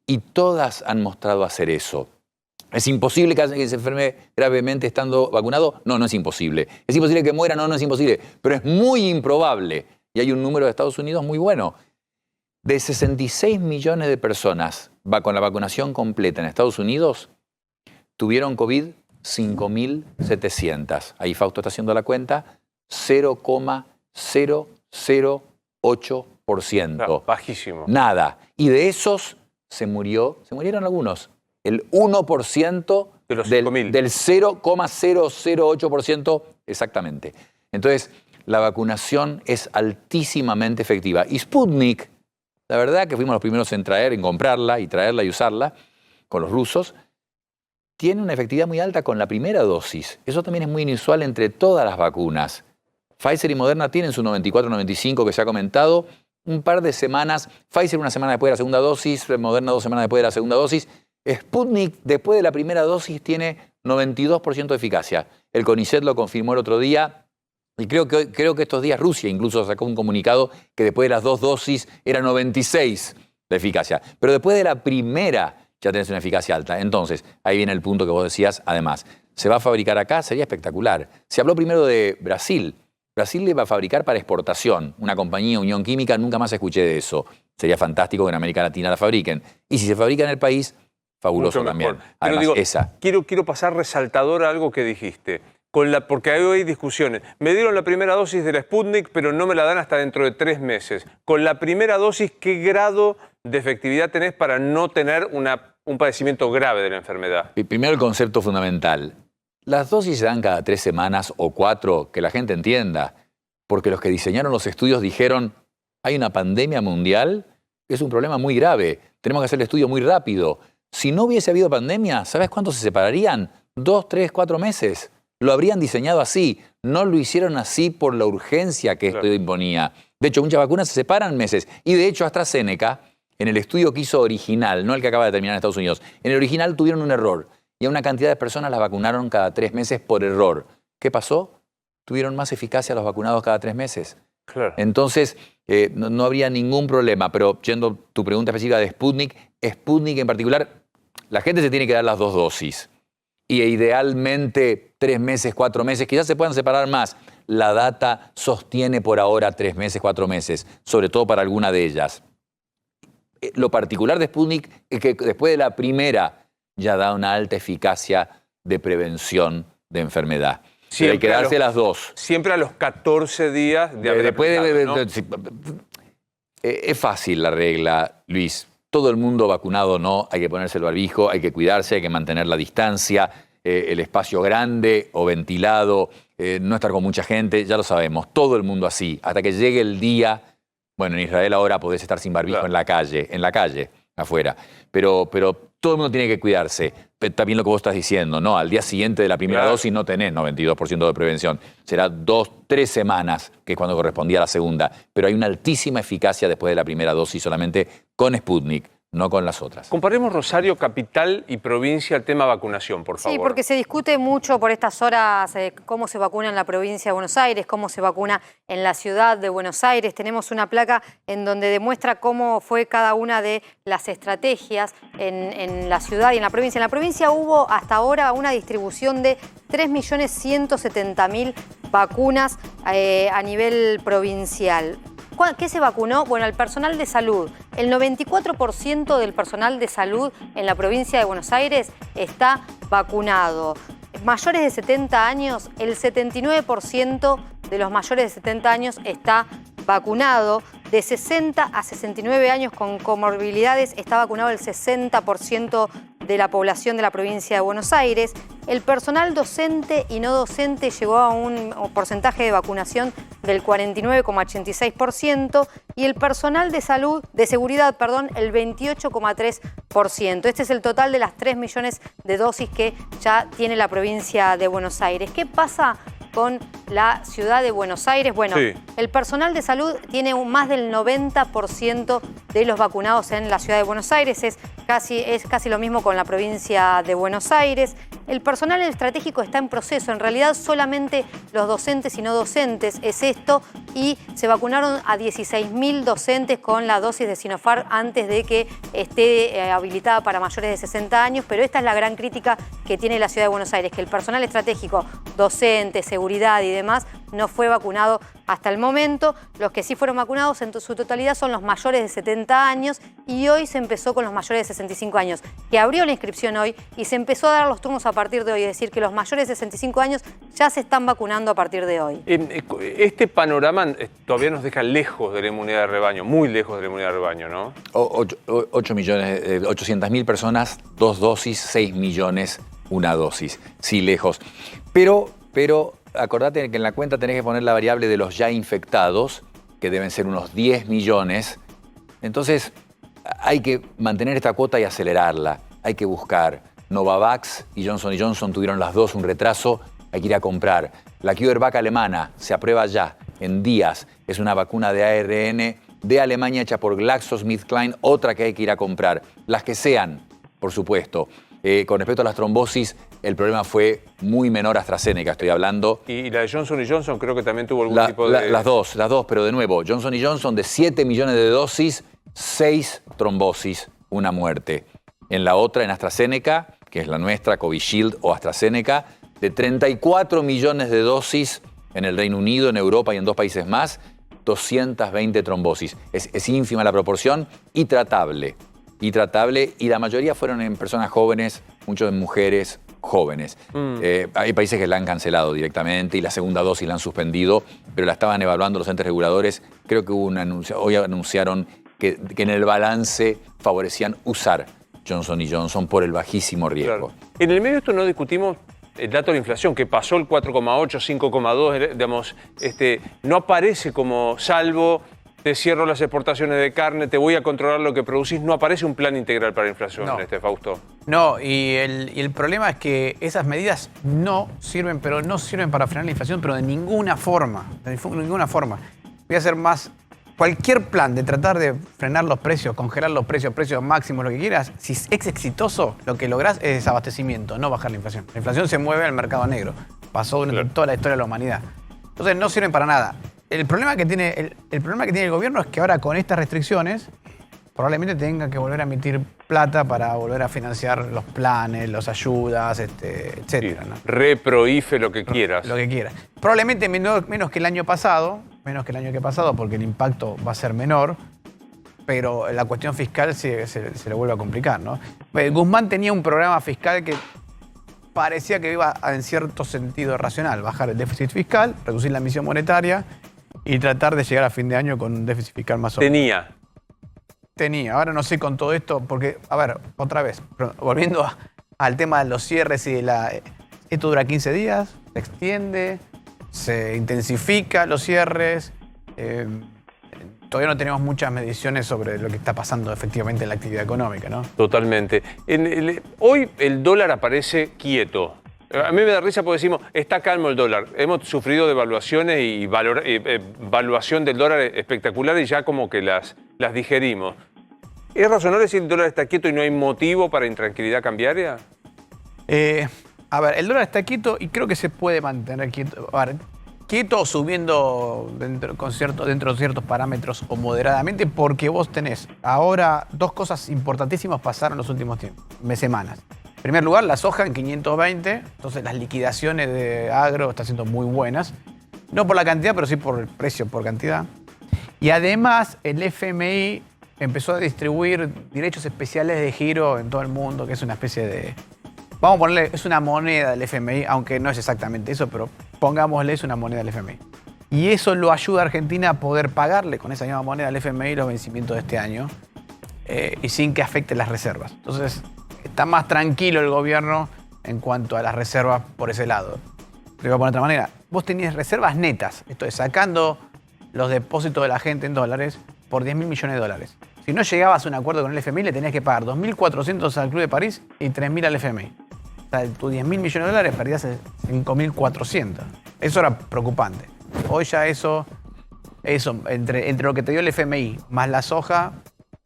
Y todas han mostrado hacer eso. ¿Es imposible que alguien se enferme gravemente estando vacunado? No, no es imposible. ¿Es imposible que muera? No, no es imposible. Pero es muy improbable. Y hay un número de Estados Unidos muy bueno. De 66 millones de personas con la vacunación completa en Estados Unidos, tuvieron COVID 5.700. Ahí Fausto está haciendo la cuenta. 0,008%. Claro, bajísimo. Nada. Y de esos se murieron algunos. El 1% de los del 5.000. Del 0,008% exactamente. Entonces, la vacunación es altísimamente efectiva. Y Sputnik, la verdad que fuimos los primeros en comprarla y traerla y usarla con los rusos, tiene una efectividad muy alta con la primera dosis. Eso también es muy inusual entre todas las vacunas. Pfizer y Moderna tienen su 94-95 que se ha comentado. Un par de semanas, Pfizer una semana después de la segunda dosis, Moderna 2 semanas después de la segunda dosis. Sputnik, después de la primera dosis, tiene 92% de eficacia. El CONICET lo confirmó el otro día. Y creo que estos días Rusia incluso sacó un comunicado que después de las 2 dosis era 96 de eficacia. Pero después de la primera ya tenés una eficacia alta. Entonces, ahí viene el punto que vos decías. Además, ¿se va a fabricar acá? Sería espectacular. Se habló primero de Brasil. Brasil le va a fabricar para exportación. Una compañía, Unión Química, nunca más escuché de eso. Sería fantástico que en América Latina la fabriquen. Y si se fabrica en el país, fabuloso Mucho también. mejor. Además, Pero digo, esa. Quiero pasar resaltador a algo que dijiste. Porque hay discusiones. Me dieron la primera dosis de la Sputnik, pero no me la dan hasta dentro de 3 meses. Con la primera dosis, ¿qué grado de efectividad tenés para no tener un padecimiento grave de la enfermedad? Primero el concepto fundamental. Las dosis se dan cada 3 semanas o 4, que la gente entienda. Porque los que diseñaron los estudios dijeron, hay una pandemia mundial, es un problema muy grave, tenemos que hacer el estudio muy rápido. Si no hubiese habido pandemia, ¿sabes cuánto se separarían? 2, 3, 4 meses. Lo habrían diseñado así. No lo hicieron así por la urgencia que esto imponía. De hecho, muchas vacunas se separan meses. Y de hecho, AstraZeneca, en el estudio que hizo original, no el que acaba de terminar en Estados Unidos, en el original tuvieron un error. Y a una cantidad de personas las vacunaron cada 3 meses por error. ¿Qué pasó? Tuvieron más eficacia los vacunados cada 3 meses. Claro. Entonces, no habría ningún problema. Pero yendo a tu pregunta específica de Sputnik en particular, la gente se tiene que dar las 2 dosis. Y idealmente 3 meses, 4 meses, quizás se puedan separar más. La data sostiene por ahora 3 meses, 4 meses, sobre todo para alguna de ellas. Lo particular de Sputnik es que después de la primera ya da una alta eficacia de prevención de enfermedad. Pero hay que darse las 2. Siempre a los 14 días de haber aplicado, ¿no? Es fácil la regla, Luis. Todo el mundo vacunado no, hay que ponerse el barbijo, hay que cuidarse, hay que mantener la distancia, el espacio grande o ventilado, no estar con mucha gente, ya lo sabemos, todo el mundo así, hasta que llegue el día. Bueno, en Israel ahora podés estar sin barbijo en la calle, afuera, pero todo el mundo tiene que cuidarse. También lo que vos estás diciendo, ¿no? Al día siguiente de la primera dosis no tenés 92% de prevención. Será 2, 3 semanas, que es cuando correspondía a la segunda. Pero hay una altísima eficacia después de la primera dosis solamente con Sputnik, no con las otras. Comparemos Rosario, capital y provincia, el tema vacunación, por favor. Sí, porque se discute mucho por estas horas cómo se vacuna en la provincia de Buenos Aires, cómo se vacuna en la ciudad de Buenos Aires. Tenemos una placa en donde demuestra cómo fue cada una de las estrategias en la ciudad y en la provincia. En la provincia hubo hasta ahora una distribución de 3.170.000 vacunas a nivel provincial. ¿Qué se vacunó? Bueno, el personal de salud. El 94% del personal de salud en la provincia de Buenos Aires está vacunado. Mayores de 70 años, el 79% de los mayores de 70 años está vacunado. De 60 a 69 años con comorbilidades está vacunado el 60% de la población de la provincia de Buenos Aires. El personal docente y no docente llegó a un porcentaje de vacunación del 49,86% y el personal de seguridad, el 28,3%. Este es el total de las 3 millones de dosis que ya tiene la provincia de Buenos Aires. ¿Qué pasa con la ciudad de Buenos Aires? Bueno, sí. El personal de salud tiene más del 90% de los vacunados en la ciudad de Buenos Aires. Es casi lo mismo con la provincia de Buenos Aires. El personal estratégico está en proceso. En realidad solamente los docentes y no docentes es esto. Y se vacunaron a 16.000 docentes con la dosis de Sinopharm antes de que esté habilitada para mayores de 60 años. Pero esta es la gran crítica que tiene la ciudad de Buenos Aires, que el personal estratégico, docente, seguridad y demás, no fue vacunado hasta el momento. Los que sí fueron vacunados en su totalidad son los mayores de 70 años y hoy se empezó con los mayores de 65 años, que abrió la inscripción hoy y se empezó a dar los turnos a partir de hoy, es decir, que los mayores de 65 años ya se están vacunando a partir de hoy. Este panorama todavía nos deja lejos de la inmunidad de rebaño, muy lejos de la inmunidad de rebaño, ¿no? 800.000 personas, 2 dosis, 6 millones, 1 dosis. Sí, lejos. Pero acordate que en la cuenta tenés que poner la variable de los ya infectados, que deben ser unos 10 millones. Entonces, hay que mantener esta cuota y acelerarla. Hay que buscar. Novavax y Johnson & Johnson tuvieron las dos un retraso. Hay que ir a comprar. La CureVac alemana se aprueba ya, en días. Es una vacuna de ARN de Alemania hecha por GlaxoSmithKline, otra que hay que ir a comprar. Las que sean, por supuesto. Con respecto a las trombosis, el problema fue muy menor. AstraZeneca, estoy hablando. Y la de Johnson & Johnson creo que también tuvo algún tipo de... Las dos, pero de nuevo, Johnson & Johnson de 7 millones de dosis, 6 trombosis, 1 muerte. En la otra, en AstraZeneca, que es la nuestra, Covishield o AstraZeneca, de 34 millones de dosis en el Reino Unido, en Europa y en 2 países más, 220 trombosis. Es ínfima la proporción y tratable. Y la mayoría fueron en personas jóvenes, muchos en mujeres jóvenes. Hay países que la han cancelado directamente y la segunda dosis la han suspendido, pero la estaban evaluando los entes reguladores. Creo que hubo un anuncio, hoy anunciaron que en el balance favorecían usar Johnson & Johnson por el bajísimo riesgo. Claro. En el medio de esto no discutimos el dato de la inflación, que pasó el 4,8, 5,2, digamos, no aparece como salvo... Te cierro las exportaciones de carne, te voy a controlar lo que producís. No aparece un plan integral para la inflación, Fausto. No, y el problema es que esas medidas no sirven, pero no sirven para frenar la inflación, pero de ninguna forma. De ninguna forma. Voy a hacer más. Cualquier plan de tratar de frenar los precios, congelar los precios máximos, lo que quieras, si es exitoso, lo que lográs es desabastecimiento, no bajar la inflación. La inflación se mueve al mercado negro. Pasó durante toda la historia de la humanidad. Entonces no sirven para nada. El problema que tiene el gobierno es que ahora con estas restricciones probablemente tenga que volver a emitir plata para volver a financiar los planes, las ayudas, etcétera, ¿no? Repro, IFE, lo que quieras. Lo que quieras. Probablemente menos que el año pasado, porque el impacto va a ser menor, pero la cuestión fiscal se le vuelve a complicar, ¿no? Guzmán tenía un programa fiscal que parecía que iba en cierto sentido racional, bajar el déficit fiscal, reducir la emisión monetaria y tratar de llegar a fin de año con un déficit fiscal más o menos. Tenía. Ahora no sé con todo esto, porque, a ver, otra vez, volviendo al tema de los cierres y esto dura 15 días, se extiende, se intensifica los cierres. Todavía no tenemos muchas mediciones sobre lo que está pasando efectivamente en la actividad económica, ¿no? Totalmente. Hoy el dólar aparece quieto. A mí me da risa porque decimos, está calmo el dólar. Hemos sufrido devaluaciones y valuación del dólar espectacular y ya como que las digerimos. ¿Es razonable decir que el dólar está quieto y no hay motivo para intranquilidad cambiaria? A ver, el dólar está quieto y creo que se puede mantener quieto. A ver, quieto o subiendo dentro de ciertos parámetros o moderadamente, porque vos tenés ahora 2 cosas importantísimas pasaron en los últimos semanas. En primer lugar, la soja en 520, entonces las liquidaciones de agro están siendo muy buenas. No por la cantidad, pero sí por el precio, por cantidad. Y además, el FMI empezó a distribuir derechos especiales de giro en todo el mundo, que es una especie de... Vamos a ponerle, es una moneda del FMI, aunque no es exactamente eso, pero pongámosle, es una moneda del FMI. Y eso lo ayuda a Argentina a poder pagarle con esa misma moneda al FMI los vencimientos de este año y sin que afecte las reservas. Entonces, está más tranquilo el gobierno en cuanto a las reservas por ese lado. Te voy a poner de otra manera. Vos tenías reservas netas, esto es, sacando los depósitos de la gente en dólares por 10.000 millones de dólares. Si no llegabas a un acuerdo con el FMI, le tenías que pagar 2.400 al Club de París y 3.000 al FMI. O sea, tus 10.000 millones de dólares perdías 5.400. Eso era preocupante. Hoy ya eso entre lo que te dio el FMI más la soja,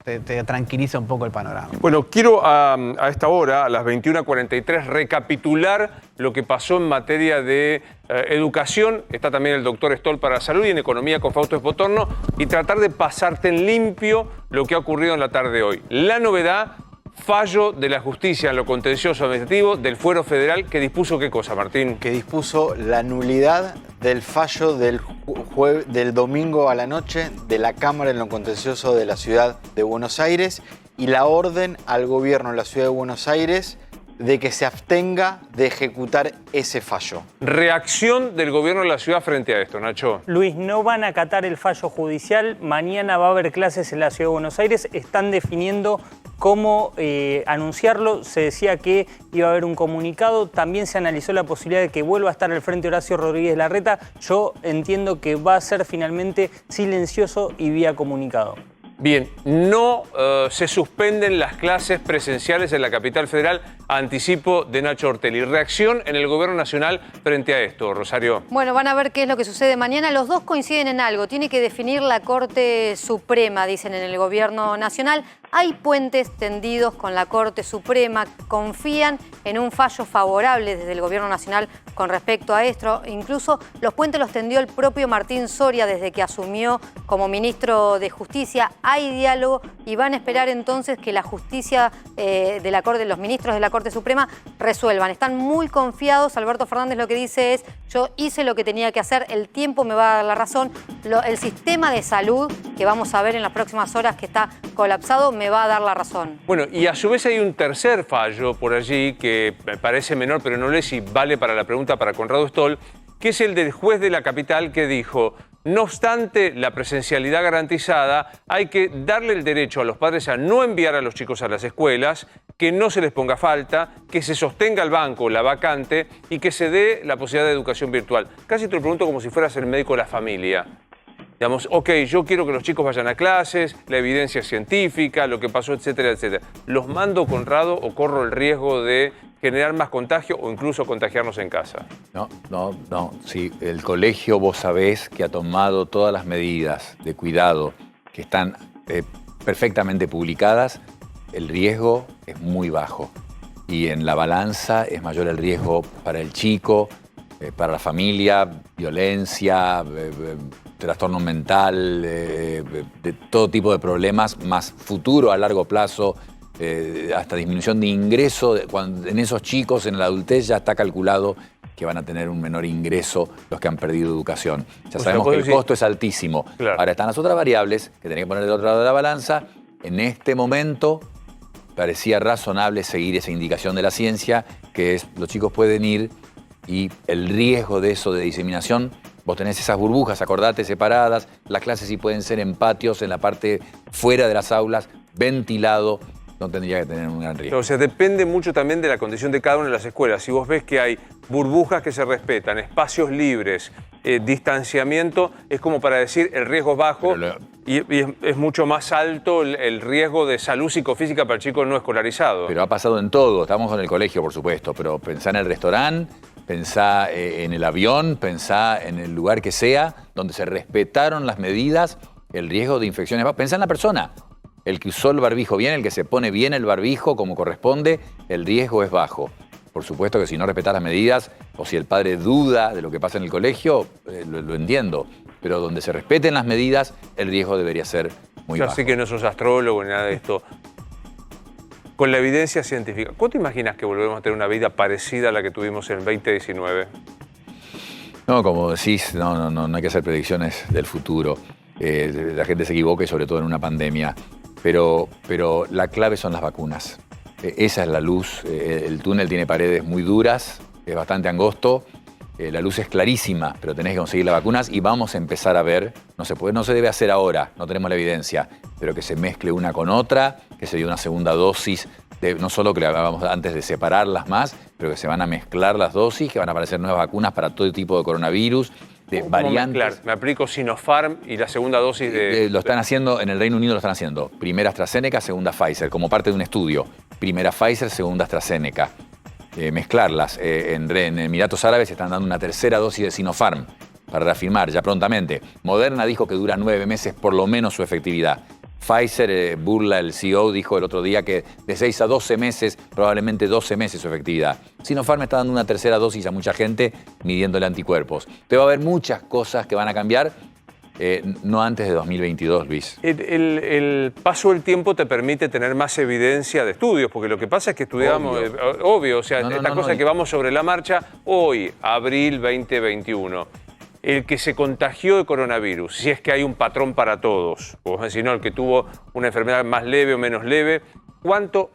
te tranquiliza un poco el panorama. Bueno, quiero a esta hora, a las 21:43, recapitular lo que pasó en materia de educación. Está también el doctor Stoll para Salud y en Economía con Fausto Espotorno y tratar de pasarte en limpio lo que ha ocurrido en la tarde de hoy. La novedad, fallo de la justicia en lo contencioso administrativo del fuero federal que dispuso ¿qué cosa, Martín? Que dispuso la nulidad del fallo del domingo a la noche de la Cámara en lo contencioso de la Ciudad de Buenos Aires y la orden al gobierno de la Ciudad de Buenos Aires de que se abstenga de ejecutar ese fallo. Reacción del gobierno de la ciudad frente a esto, Nacho. Luis, no van a acatar el fallo judicial. Mañana va a haber clases en la Ciudad de Buenos Aires. Están definiendo cómo anunciarlo. Se decía que iba a haber un comunicado. También se analizó la posibilidad de que vuelva a estar al frente Horacio Rodríguez Larreta. Yo entiendo que va a ser finalmente silencioso y vía comunicado. Bien, no se suspenden las clases presenciales en la capital federal, anticipo de Nacho Ortelli. Reacción en el gobierno nacional frente a esto, Rosario. Bueno, van a ver qué es lo que sucede mañana. Los dos coinciden en algo. Tiene que definir la Corte Suprema, dicen en el gobierno nacional. Hay puentes tendidos con la Corte Suprema. Confían en un fallo favorable desde el gobierno nacional con respecto a esto. Incluso los puentes los tendió el propio Martín Soria desde que asumió como ministro de Justicia. Hay diálogo y van a esperar entonces que la justicia de la Corte, los ministros de la Corte Suprema resuelvan. Están muy confiados. Alberto Fernández lo que dice es: yo hice lo que tenía que hacer, el tiempo me va a dar la razón. El sistema de salud, que vamos a ver en las próximas horas que está colapsado, me va a dar la razón. Bueno, y a su vez hay un tercer fallo por allí que me parece menor, pero no sé si vale para la pregunta para Conrado Stoll, que es el del juez de la capital que dijo: no obstante la presencialidad garantizada, hay que darle el derecho a los padres a no enviar a los chicos a las escuelas, que no se les ponga falta, que se sostenga el banco, la vacante y que se dé la posibilidad de educación virtual. Casi te lo pregunto como si fueras el médico de la familia. Digamos, ok, yo quiero que los chicos vayan a clases, la evidencia científica, lo que pasó, etcétera, etcétera. ¿Los mando, Conrado, o corro el riesgo de generar más contagio o incluso contagiarnos en casa? No. Sí, el colegio, vos sabés que ha tomado todas las medidas de cuidado que están perfectamente publicadas. El riesgo es muy bajo y en la balanza es mayor el riesgo para el chico, para la familia, violencia, trastorno mental, de todo tipo de problemas, más futuro a largo plazo, hasta disminución de ingreso. En esos chicos, en la adultez, ya está calculado que van a tener un menor ingreso los que han perdido educación. Ya sabemos que el costo es altísimo. Claro. Ahora están las otras variables que tenés que poner del otro lado de la balanza. En este momento parecía razonable seguir esa indicación de la ciencia, que es los chicos pueden ir y el riesgo de eso, de diseminación, vos tenés esas burbujas, acordate, separadas, las clases sí pueden ser en patios, en la parte fuera de las aulas, ventilado, no tendría que tener un gran riesgo. O sea, depende mucho también de la condición de cada una de las escuelas. Si vos ves que hay burbujas que se respetan, espacios libres, distanciamiento, es como para decir el riesgo es bajo y es mucho más alto el riesgo de salud psicofísica para el chico no escolarizado. Pero ha pasado en todo, estamos en el colegio, por supuesto, pero pensá en el restaurante, pensá en el avión, pensá en el lugar que sea, donde se respetaron las medidas, el riesgo de infecciones va. Pensá en la persona. El que usó el barbijo bien, el que se pone bien el barbijo como corresponde, el riesgo es bajo. Por supuesto que si no respetás las medidas o si el padre duda de lo que pasa en el colegio, lo entiendo. Pero donde se respeten las medidas, el riesgo debería ser muy bajo. Así que no sos astrólogo ni nada de esto. Con la evidencia científica, ¿cómo te imaginas que volvemos a tener una vida parecida a la que tuvimos en 2019? No, como decís, no hay que hacer predicciones del futuro. La gente se equivoca y sobre todo en una pandemia. Pero la clave son las vacunas. Esa es la luz. El túnel tiene paredes muy duras, es bastante angosto. La luz es clarísima, pero tenés que conseguir las vacunas y vamos a empezar a ver, no se debe hacer ahora, no tenemos la evidencia, pero que se mezcle una con otra, que se dé una segunda dosis, no solo que le hablábamos antes de separarlas más, pero que se van a mezclar las dosis, que van a aparecer nuevas vacunas para todo tipo de coronavirus, de variantes. Mezclar? Me aplico Sinopharm y la segunda dosis de... Lo están haciendo, en el Reino Unido lo están haciendo. Primera AstraZeneca, segunda Pfizer, como parte de un estudio. Primera Pfizer, segunda AstraZeneca. Mezclarlas. En Emiratos Árabes están dando una tercera dosis de Sinopharm para reafirmar ya prontamente. Moderna dijo que dura 9 meses por lo menos su efectividad. Pfizer, Burla, el CEO, dijo el otro día que de 6 a 12 meses, probablemente 12 meses su efectividad. Sinopharm está dando una tercera dosis a mucha gente midiéndole anticuerpos. Pero va a haber muchas cosas que van a cambiar no antes de 2022, Luis. El paso del tiempo te permite tener más evidencia de estudios, porque lo que pasa es que estudiamos, obvio, o sea, esta cosa que vamos sobre la marcha, hoy, abril 2021. El que se contagió de coronavirus, si es que hay un patrón para todos, o si no, el que tuvo una enfermedad más leve o menos leve, ¿cuánto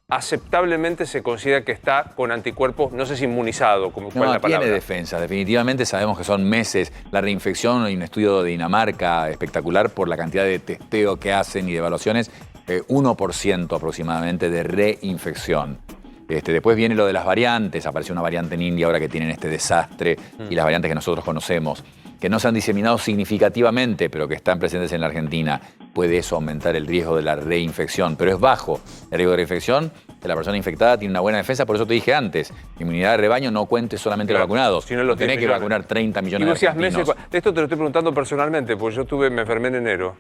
aceptablemente se considera que está con anticuerpos, no sé si inmunizado, como cuál es la palabra? Tiene defensa, definitivamente sabemos que son meses. La reinfección, hay un estudio de Dinamarca espectacular por la cantidad de testeo que hacen y de evaluaciones, 1% aproximadamente de reinfección. Después viene lo de las variantes, apareció una variante en India ahora que tienen este desastre y las variantes que nosotros conocemos, que no se han diseminado significativamente, pero que están presentes en la Argentina. Puede eso aumentar el riesgo de la reinfección, pero es bajo el riesgo de reinfección, que la persona infectada tiene una buena defensa, por eso te dije antes, inmunidad de rebaño no cuente solamente los vacunados, si no los tenés que vacunar 30 millones de argentinos. Esto te lo estoy preguntando personalmente, porque me enfermé en enero.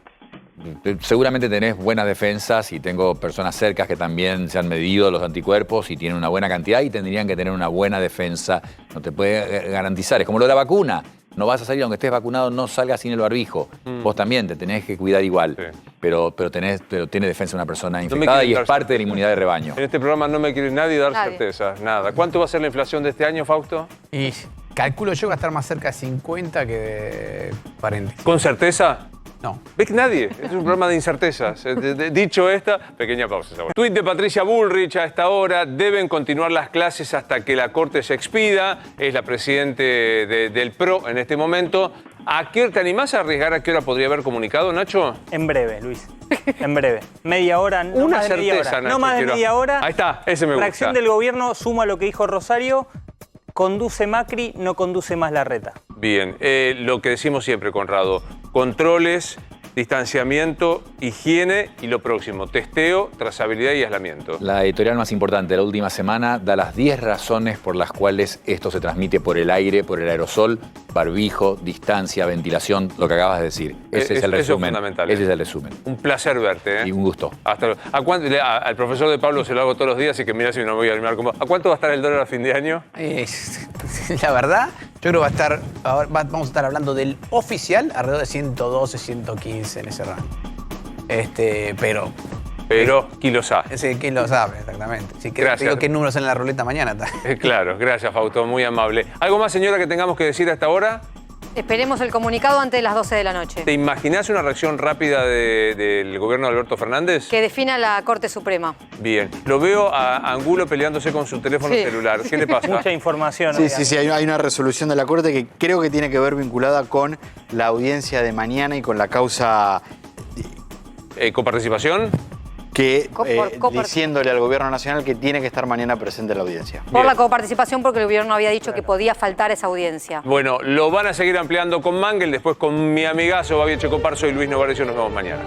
Seguramente tenés buenas defensas y tengo personas cercas que también se han medido los anticuerpos y tienen una buena cantidad y tendrían que tener una buena defensa. No te puede garantizar. Es como lo de la vacuna. No vas a salir, aunque estés vacunado, no salgas sin el barbijo. Vos también te tenés que cuidar igual. Sí. Pero tiene defensa una persona infectada y es parte de la inmunidad de rebaño. En este programa no me quiere nadie dar certezas, nada. ¿Cuánto va a ser la inflación de este año, Fausto? Y calculo yo que va a estar más cerca de 50 que de 40. ¿Con certeza? No. ¿Ves que nadie? Es un programa de incertezas. Dicho esta, pequeña pausa. Tuit de Patricia Bullrich a esta hora. Deben continuar las clases hasta que la Corte se expida. Es la presidente del PRO en este momento. ¿A qué hora te animás a arriesgar? ¿A qué hora podría haber comunicado, Nacho? En breve, Luis. En breve. Media hora, no Una más de certeza, media hora. Nacho, No más de media hora. Ahí está, ese me gusta. Reacción del gobierno suma a lo que dijo Rosario. Conduce Macri, no conduce más Larreta. Bien, lo que decimos siempre, Conrado. Controles, distanciamiento, higiene y lo próximo, testeo, trazabilidad y aislamiento. La editorial más importante de la última semana da las 10 razones por las cuales esto se transmite por el aire, por el aerosol, barbijo, distancia, ventilación, lo que acabas de decir. Ese es el resumen. Eso es fundamental. Ese es el resumen. Un placer verte. Y un gusto. Hasta luego. Al profesor de Pablo se lo hago todos los días, así que mira si no me voy a animar. ¿A cuánto va a estar el dólar a fin de año? La verdad, yo creo que vamos a estar hablando del oficial alrededor de 112, 115 en ese rango. Pero, ¿quién lo sabe? Sí, ¿quién lo sabe? Exactamente. Sí, gracias. Te digo qué números en la ruleta mañana. Claro, gracias, Fausto, muy amable. ¿Algo más, señora, que tengamos que decir hasta ahora? Esperemos el comunicado antes de las 12 de la noche. ¿Te imaginás una reacción rápida del gobierno de Alberto Fernández? Que defina la Corte Suprema. Bien. Lo veo a Angulo peleándose con su teléfono celular. ¿Qué le pasa? Mucha información. Sí, hay una resolución de la Corte que creo que tiene que ver vinculada con la audiencia de mañana y con la causa... ¿Coparticipación? Que diciéndole al gobierno nacional que tiene que estar mañana presente en la audiencia. Por la coparticipación, porque el gobierno había dicho que podía faltar esa audiencia. Bueno, lo van a seguir ampliando con Mangel, después con mi amigazo Babi Checopar. Soy Luis Novarecio, nos vemos mañana.